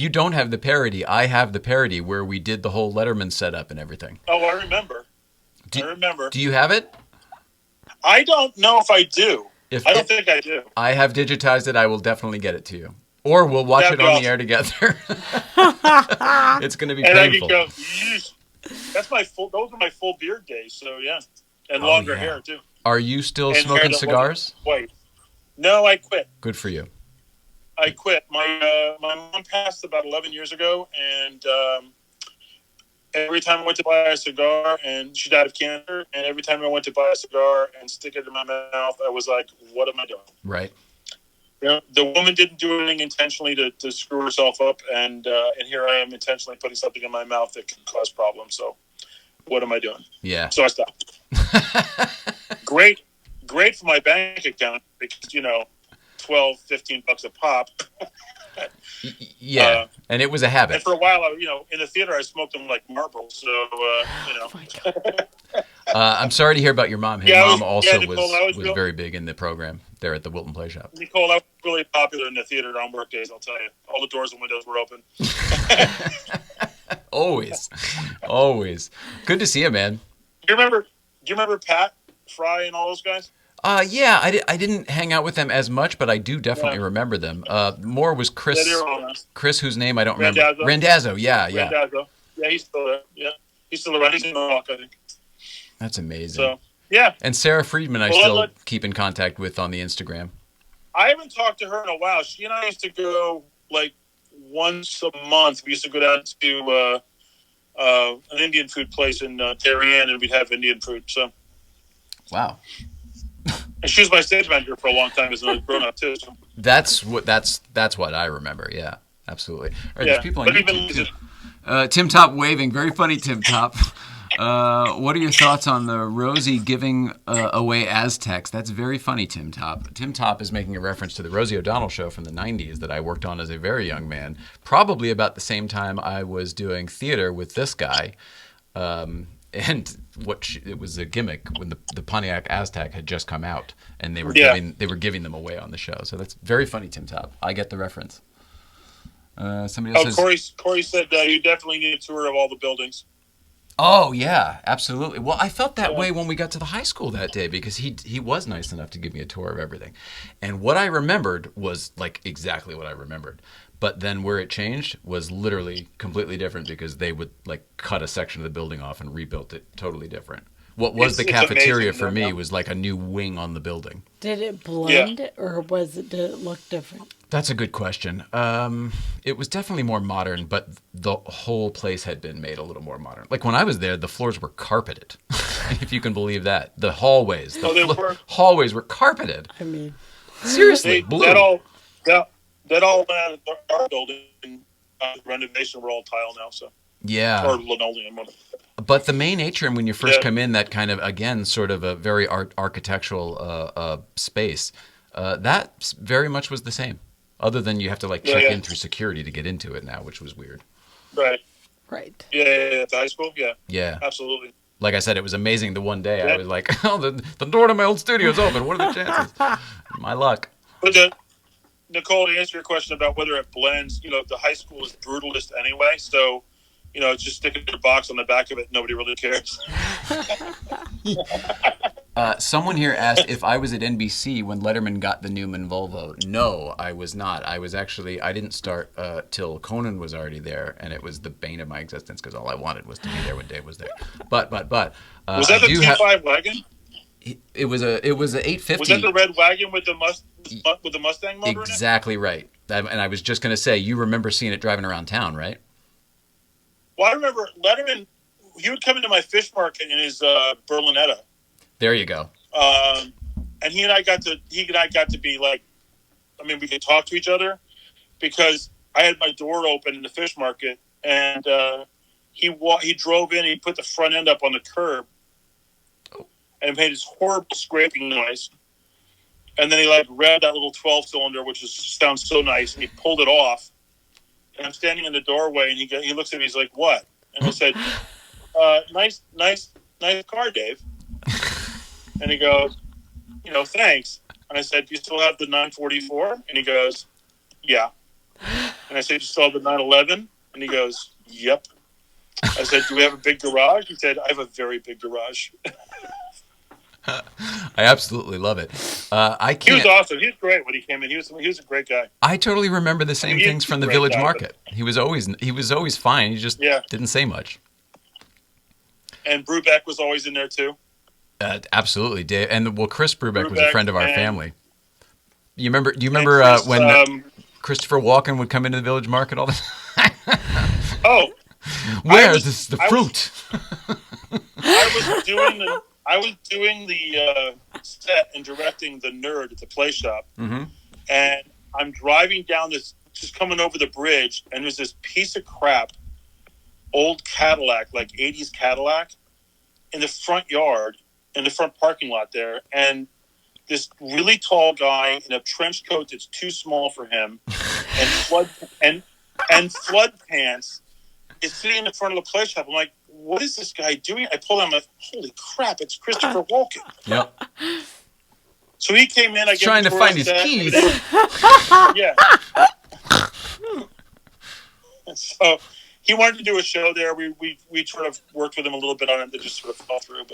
don't have the parody, I have the parody where we did the whole Letterman setup and everything. Oh, I remember. Do you have it? I don't know if I do. I don't think I do. I have digitized it. I will definitely get it to you. Or we'll watch it on the air together. It's going to be painful. And I can go, those are my full beard days, so yeah. And longer hair, too. Are you still smoking cigars? Wait. No, I quit. Good for you. I quit. My mom passed about 11 years ago, and every time I went to buy a cigar, and she died of cancer, and every time I went to buy a cigar and stick it in my mouth, I was like, what am I doing? Right. The woman didn't do anything intentionally to screw herself up, and here I am intentionally putting something in my mouth that can cause problems. So what am I doing? Yeah. So I stopped. Great for my bank account because, $12, $15 a pop. Yeah, and it was a habit. And for a while, in the theater, I smoked them like Marlboros. So, Oh my God. I'm sorry to hear about your mom. His mom also was very big in the program there at the Wilton Play Shop. Nicole, I was really popular in the theater on work days, I'll tell you. All the doors and windows were open. Always. Good to see you, man. Do you remember Pat Fry and all those guys? Yeah, I didn't hang out with them as much, but I do definitely remember them. More was Chris, whose name I don't remember. Randazzo. Randazzo, yeah. Randazzo. Yeah, he's still there. Yeah. He's still around. He's in Mohawk, I think. That's amazing. So, yeah. And Sarah Friedman, I still keep in contact with on the Instagram. I haven't talked to her in a while. She and I used to go like once a month. We used to go down to an Indian food place in Darien, and we'd have Indian food. So, wow. And she was my stage manager for a long time as a grown up too. So. That's what I remember. Yeah, absolutely. All right, Yeah. there's people on YouTube too. Tim Top waving, very funny. Tim Top. What are your thoughts on the Rosie giving away Aztecs? That's very funny, Tim Top. Tim Top is making a reference to the Rosie O'Donnell show from the 90s that I worked on as a very young man, probably about the same time I was doing theater with this guy. And it was a gimmick when the Pontiac Aztec had just come out, and they were giving them away on the show. So that's very funny, Tim Top. I get the reference. Somebody else says, Corey said you definitely need a tour of all the buildings. Oh yeah, absolutely. Well, I felt that way when we got to the high school that day because he was nice enough to give me a tour of everything, and what I remembered was like exactly what I remembered. But then where it changed was literally completely different because they would like cut a section of the building off and rebuilt it totally different. What was the cafeteria for me was like a new wing on the building. Did it blend or did it look different? That's a good question. It was definitely more modern, but the whole place had been made a little more modern. Like when I was there, the floors were carpeted, if you can believe that. The hallways, hallways were carpeted. I mean, seriously, blue. That all our building renovation were all tile now, so yeah, or linoleum. But the main atrium, when you first come in, that kind of again sort of a very architectural space, that very much was the same. Other than you have to like check in through security to get into it now, which was weird. Right. Yeah, at the high school, yeah, absolutely. Like I said, it was amazing. The one day I was like, "Oh, the door to my old studio is open. What are the chances?" My luck. But Nicole, to answer your question about whether it blends, the high school is brutalist anyway, so just stick it in a box on the back of it. Nobody really cares. Someone here asked if I was at NBC when Letterman got the Newman Volvo. No, I was not. I didn't start till Conan was already there, and it was the bane of my existence because all I wanted was to be there when Dave was there. But was that the T5 wagon? It was a 850. Was that the red wagon with the Mustang motor Exactly in it? right. And I was just going to say, you remember seeing it driving around town, right? Well, I remember Letterman. He would come into my fish market in his Berlinetta. There you go. And he and I got to be like, I mean, we could talk to each other because I had my door open in the fish market, and he drove in. And he put the front end up on the curb, and made this horrible scraping noise. And then he like revved that little 12-cylinder, which sounds so nice, and he pulled it off. And I'm standing in the doorway, and he looks at me. He's like, "What?" And I said, "Nice car, Dave." And he goes, "Thanks." And I said, "Do you still have the 944?" And he goes, "Yeah." And I said, "You still have the 911?" And he goes, "Yep." I said, "Do we have a big garage?" He said, "I have a very big garage." I absolutely love it. He was awesome. He was great when he came in. He was a great guy. I totally remember the same things from the Village Market. He was always fine. He just didn't say much. And Brubeck was always in there too. Absolutely, Dave. And Chris Brubeck was a friend of our family. Do you remember when Christopher Walken would come into the Village Market all the time? Oh, where's the fruit? I was doing the set and directing the Nerd at the Play Shop, and I'm driving down just coming over the bridge, and there's this piece of crap, old Cadillac, like 80s Cadillac, in the front yard, in the front parking lot there, and this really tall guy in a trench coat that's too small for him, and flood pants, is sitting in the front of the Play Shop. I'm like, what is this guy doing? I pulled him. I'm like, holy crap, it's Christopher Walken. Yep. So he came in. Trying to find his keys. Yeah. So he wanted to do a show there. We sort of worked with him a little bit on it. That just sort of fell through.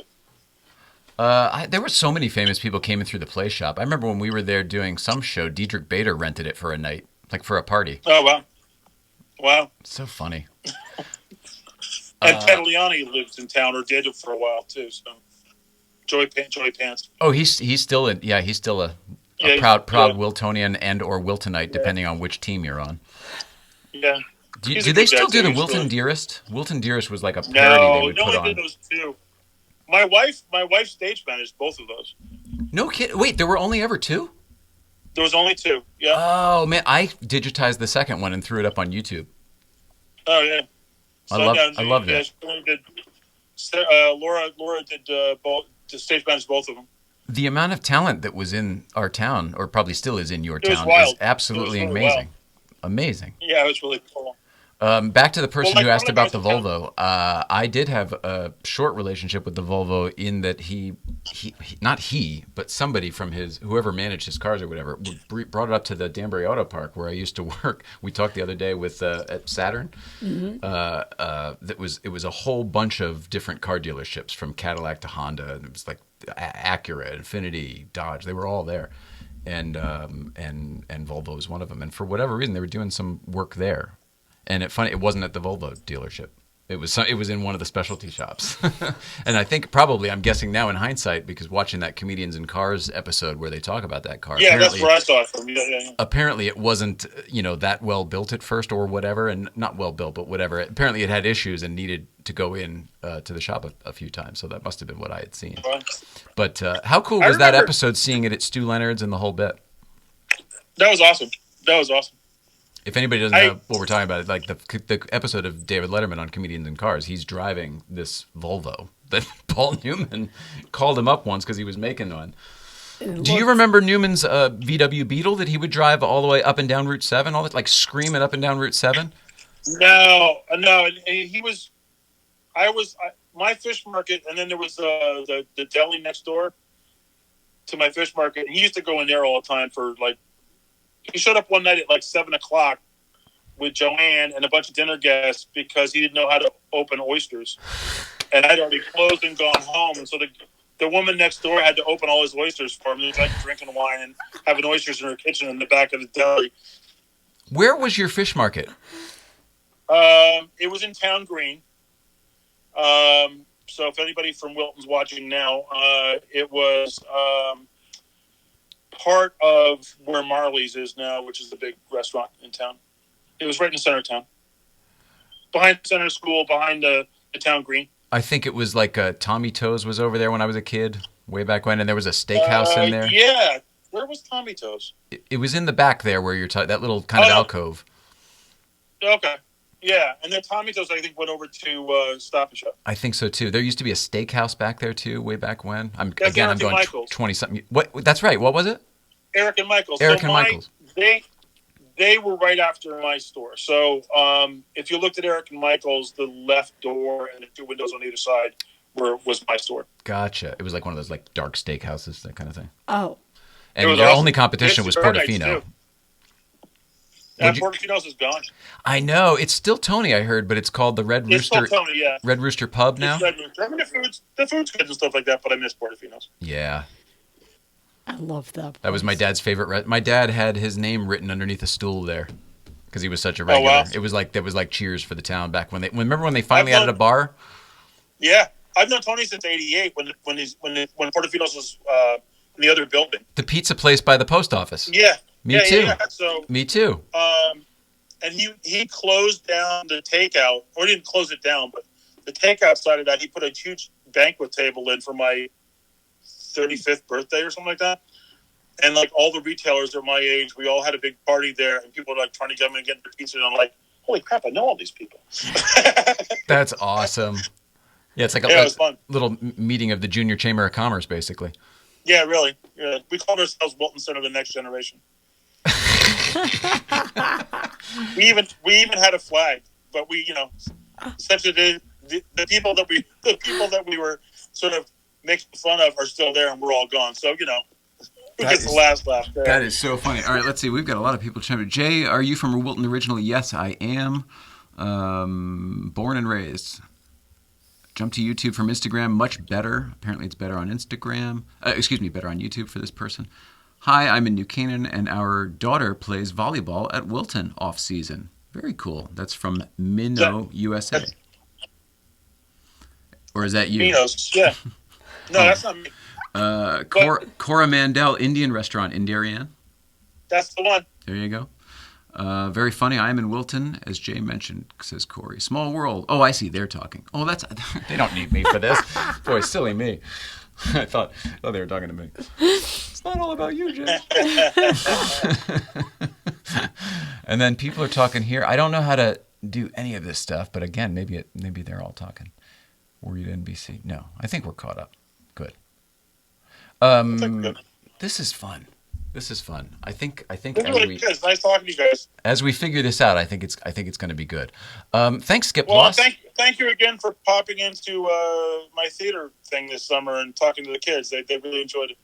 But there were so many famous people came in through the Play Shop. I remember when we were there doing some show, Diedrich Bader rented it for a night, like for a party. Oh, wow. So funny. And Cataliani lives in town, or did for a while too. So Joey Pants. Oh, he's still he's still a proud Wiltonian and or Wiltonite, depending on which team you're on. Yeah. Do they still do the Wilton Dearest? Wilton Dearest was like a parody they would put on. No, they only did those two. My wife stage managed both of those. No kid. Wait, there were only ever two? There was only two. Yeah. Oh man, I digitized the second one and threw it up on YouTube. Oh yeah. I loved it. Laura did both. The stage managed both of them. The amount of talent that was in our town, or probably still is in your town, is absolutely amazing. Amazing. Yeah, it was really cool. Back to the person who asked about the Volvo. I did have a short relationship with the Volvo in that but somebody from whoever managed his cars or whatever brought it up to the Danbury Auto Park where I used to work. We talked the other day with at Saturn. Mm-hmm. It was a whole bunch of different car dealerships from Cadillac to Honda. It was like Acura, Infiniti, Dodge. They were all there. And Volvo was one of them. And for whatever reason, they were doing some work there. And it wasn't at the Volvo dealership. It was in one of the specialty shops. And I think I'm guessing now in hindsight, because watching that Comedians in Cars episode where they talk about that car. Yeah, that's where I saw it from. Yeah. Apparently it wasn't, that well built at first or whatever, and not well built, but whatever. Apparently it had issues and needed to go in to the shop a few times. So that must have been what I had seen. But how cool was that episode, seeing it at Stu Leonard's and the whole bit? That was awesome. If anybody doesn't know what we're talking about, like the episode of David Letterman on Comedians in Cars, he's driving this Volvo that Paul Newman called him up once because he was making one. Do you remember Newman's VW Beetle that he would drive all the way up and down Route 7, all that, like screaming up and down Route 7? No. He was. My fish market, and then there was the deli next door to my fish market. He used to go in there all the time for like. He showed up one night at like 7:00 with Joanne and a bunch of dinner guests because he didn't know how to open oysters, and I'd already closed and gone home. And so the woman next door had to open all his oysters for him. He was like drinking wine and having oysters in her kitchen in the back of the deli. Where was your fish market? It was in Town Green. So if anybody from Wilton's watching now, it was. Part of where Marley's is now, which is the big restaurant in town. It was right in the center of town. Behind Center School, behind the Town Green. I think it was like Tommy Toes was over there when I was a kid, way back when, and there was a steakhouse in there. Yeah. Where was Tommy Toes? It was in the back there where you're that little kind of alcove. Okay. Yeah, and then Tommy Toes, I think, went over to Stop and Shop. I think so too. There used to be a steakhouse back there too, way back when. I'm going 20-something. What? That's right. What was it? Eric and Michael's. Michael's. They were right after my store. So if you looked at Eric and Michael's, the left door and the two windows on either side was my store. Gotcha. It was like one of those like dark steakhouses, that kind of thing. Oh. And your only competition was Portofino. Portofino's is gone. I know. It's still Tony, I heard, but it's called the Red Rooster. It's still Tony, yeah. Red Rooster Pub now? Red Rooster. I mean, the food's good and stuff like that, but I miss Portofino's. Yeah. I love that place. That was my dad's favorite. My dad had his name written underneath a stool there because he was such a regular. Oh, wow. It was like Cheers for the town back when remember when they finally added a bar? Yeah. I've known Tony since '88 when Portofino's was in the other building. The pizza place by the post office. Yeah. Me too. Yeah. So, me too. And he closed down the takeout, or didn't close it down, but the takeout side of that, he put a huge banquet table in for my 35th birthday or something like that. And like all the retailers are my age, we all had a big party there, and people were like trying to get me to get their pizza, and I'm like, holy crap, I know all these people. That's awesome. Yeah, it's like it was fun. Little meeting of the Junior Chamber of Commerce, basically. Yeah, really. Yeah. We called ourselves Wilton Center the Next Generation. we even had a flag, but we, essentially the people that we were sort of making fun of are still there, and we're all gone. So who gets the last laugh there? That is so funny. All right, let's see. We've got a lot of people chiming. Jay, are you from Wilton originally? Yes, I am. Born and raised. Jump to YouTube from Instagram. Much better. Apparently, it's better on Instagram. Better on YouTube for this person. Hi, I'm in New Canaan, and our daughter plays volleyball at Wilton off-season. Very cool. That's from Minnow, USA. Or is that you? Minos. Yeah. No, that's not me. Cora Mandel Indian Restaurant in Darien. That's the one. There you go. Very funny. I am in Wilton, as Jay mentioned, says Corey. Small world. Oh, I see. They're talking. Oh, they don't need me for this. Boy, silly me. I thought they were talking to me. It's not all about you, Jay. And then people are talking here. I don't know how to do any of this stuff, but again, maybe they're all talking. Were you at NBC? No, I think we're caught up. Good. This is fun. I think It's nice talking to you guys. as we figure this out, I think it's going to be good. Thanks, Skip Well, Loss. thank you again for popping into my theater thing this summer and talking to the kids. They really enjoyed it.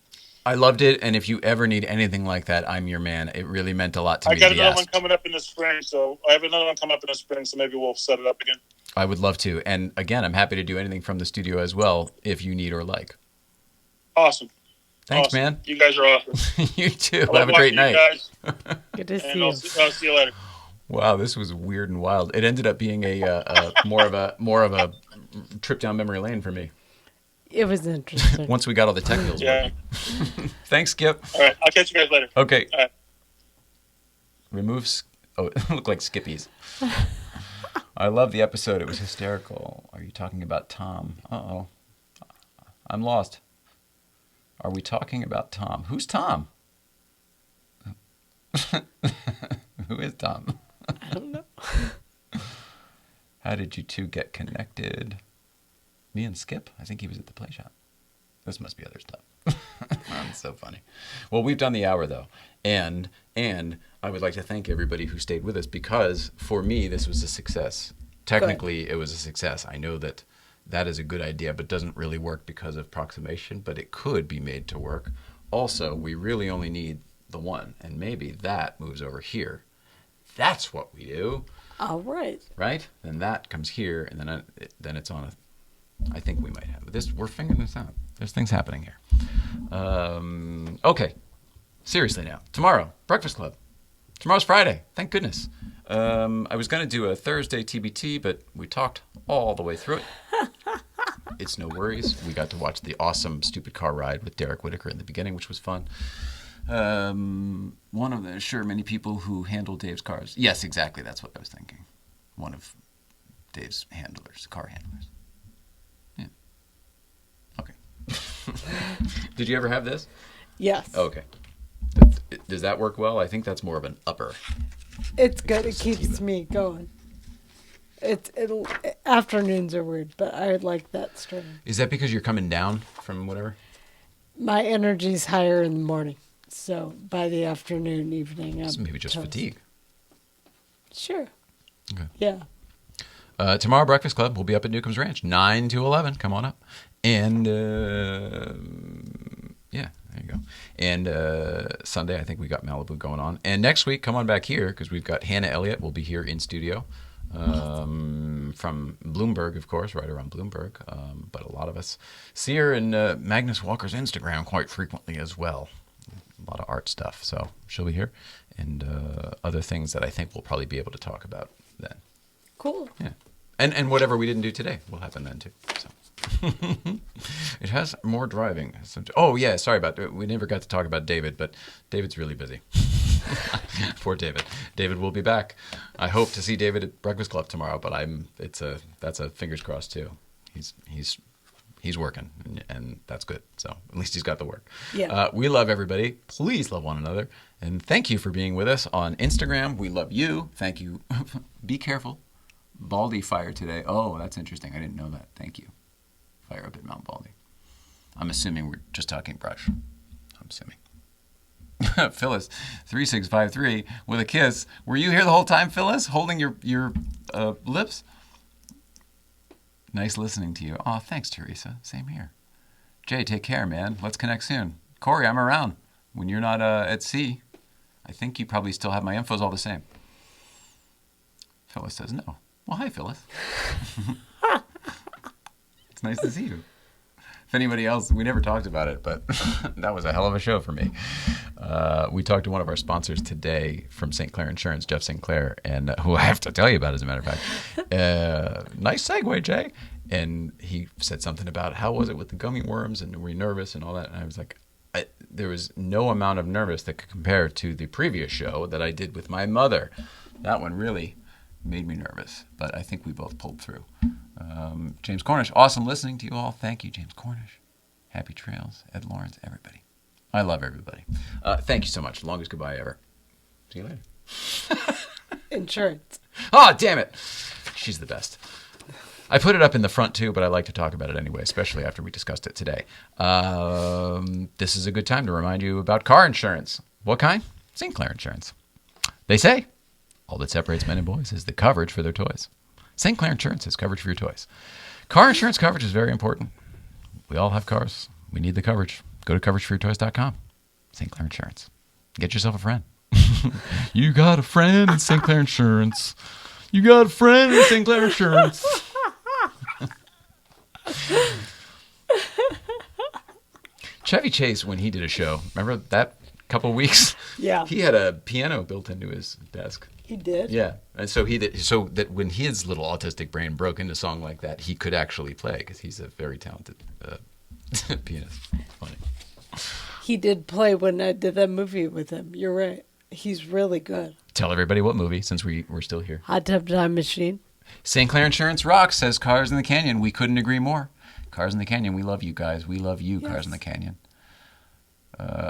I loved it, and if you ever need anything like that, I'm your man. It really meant a lot to me. I got to be another one asked. coming up in the spring, so I have another one coming up in the spring, so maybe we'll set it up again. I would love to, and again, I'm happy to do anything from the studio as well if you need or like. Awesome. Thanks, Awesome. man. You guys are awesome. You too. I love Have a great watching night. you guys, Good to see and you. I'll see you later. Wow, this was weird and wild. It ended up being a more of a trip down memory lane for me. It was interesting. Once we got all the tech bills Yeah. working. Thanks, Skip. All right. I'll catch you guys later. Okay. All right. It looked like Skippies. I love the episode. It was hysterical. Are you talking about Tom? Uh-oh. I'm lost. Are we talking about Tom? Who's Tom? Who is Tom? I don't know. How did you two get connected? Me and Skip? I think he was at the play shop. This must be other stuff. That's so funny. Well, we've done the hour, though. And I would like to thank everybody who stayed with us because, for me, this was a success. Technically, it was a success. I know that is a good idea, but doesn't really work because of proximation, but it could be made to work. Also, we really only need the one, and maybe that moves over here. That's what we do. All right. Right? Then that comes here, and then it's on a... I think we might have this. We're figuring this out. There's things happening here. Okay. Seriously now. Tomorrow, Breakfast Club. Tomorrow's Friday. Thank goodness. I was going to do a Thursday TBT, but we talked all the way through it. It's no worries. We got to watch the awesome Stupid Car Ride with Derek Whitaker in the beginning, which was fun. One of the, sure, many people who handle Dave's cars. Yes, exactly. That's what I was thinking. One of Dave's handlers, car handlers. Yeah. Okay. Did you ever have this? Yes. Okay. Does that work well? I think that's more of an upper. It's good. It keeps me going. Afternoons are weird, but I like that strain. Is that because you're coming down from whatever? My energy's higher in the morning, so by the afternoon, evening, It's maybe just toast. fatigue. Sure. Okay. Yeah. Tomorrow, Breakfast Club. We'll be up at Newcomb's Ranch, 9 to 11. Come on up. And, yeah, there you go. And Sunday, I think we got Malibu going on. And next week, come on back here because we've got Hannah Elliott will be here in studio from Bloomberg, of course, right around Bloomberg. But a lot of us see her in Magnus Walker's Instagram quite frequently as well. A lot of art stuff. So she'll be here. And other things that I think we'll probably be able to talk about then. Cool. Yeah. And whatever we didn't do today will happen then too. So it has more driving. Oh yeah, sorry about that. We never got to talk about David, but David's really busy. Poor David. David will be back. I hope to see David at Breakfast Club tomorrow, but that's a fingers crossed too. He's working and that's good. So at least he's got the work. Yeah. We love everybody. Please love one another. And thank you for being with us on Instagram. We love you. Thank you. Be careful. Baldy fire today. Oh, that's interesting. I didn't know that. Thank you. Fire up at Mount Baldy. I'm assuming we're just talking brush. I'm assuming. Phyllis, 3653 with a kiss. Were you here the whole time, Phyllis, holding your lips? Nice listening to you. Oh, thanks, Teresa. Same here. Jay, take care, man. Let's connect soon. Corey, I'm around. When you're not at sea, I think you probably still have my infos all the same. Phyllis says no. Well, hi, Phyllis. It's nice to see you. If anybody else, we never talked about it, but that was a hell of a show for me. We talked to one of our sponsors today from St. Clair Insurance, Jeff St. Clair, and who I have to tell you about, as a matter of fact. Nice segue, Jay. And he said something about how was it with the gummy worms and were you nervous and all that. And I was like, there was no amount of nervous that could compare to the previous show that I did with my mother. That one really made me nervous, but I think we both pulled through. James Cornish, awesome listening to you all. Thank you, James Cornish. Happy trails, Ed Lawrence, everybody. I love everybody. Thank you so much. Longest goodbye ever. See you later. Insurance. Oh, damn it. She's the best. I put it up in the front too, but I like to talk about it anyway, especially after we discussed it today. This is a good time to remind you about car insurance. What kind? St. Clair Insurance. They say all that separates men and boys is the coverage for their toys. St. Clair Insurance has coverage for your toys. Car insurance coverage is very important. We all have cars. We need the coverage. Go to coverageforyourtoys.com. St. Clair Insurance. Get yourself a friend. You got a friend in St. Clair Insurance. You got a friend in St. Clair Insurance. Chevy Chase, when he did a show, remember that couple weeks? Yeah. He had a piano built into his desk. He did? Yeah. And so that when his little autistic brain broke into a song like that, he could actually play because he's a very talented pianist. Funny. He did play when I did that movie with him. You're right. He's really good. Tell everybody what movie, since we're still here. Hot Tub Time Machine. St. Clair Insurance rocks, says Cars in the Canyon. We couldn't agree more. Cars in the Canyon, we love you guys. We love you, yes. Cars in the Canyon.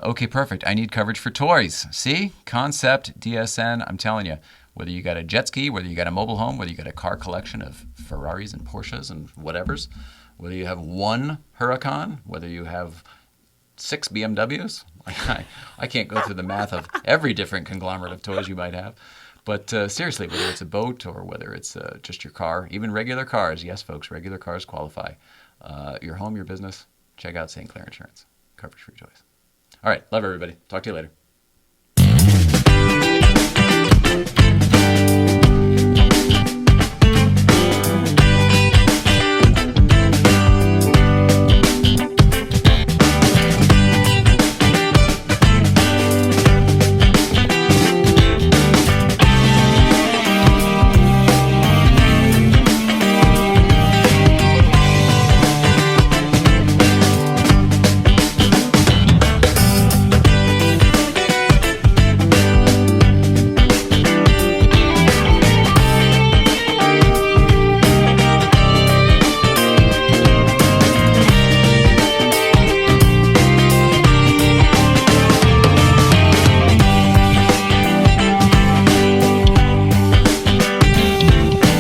Okay, perfect. I need coverage for toys. See? Concept, DSN, I'm telling you. Whether you got a jet ski, whether you got a mobile home, whether you got a car collection of Ferraris and Porsches and whatevers, whether you have one Huracan, whether you have 6 BMWs. I can't go through the math of every different conglomerate of toys you might have. But seriously, whether it's a boat or whether it's just your car, even regular cars, yes, folks, regular cars qualify. Your home, your business, check out St. Clair Insurance. Coverage for your choice. All right, love everybody. Talk to you later.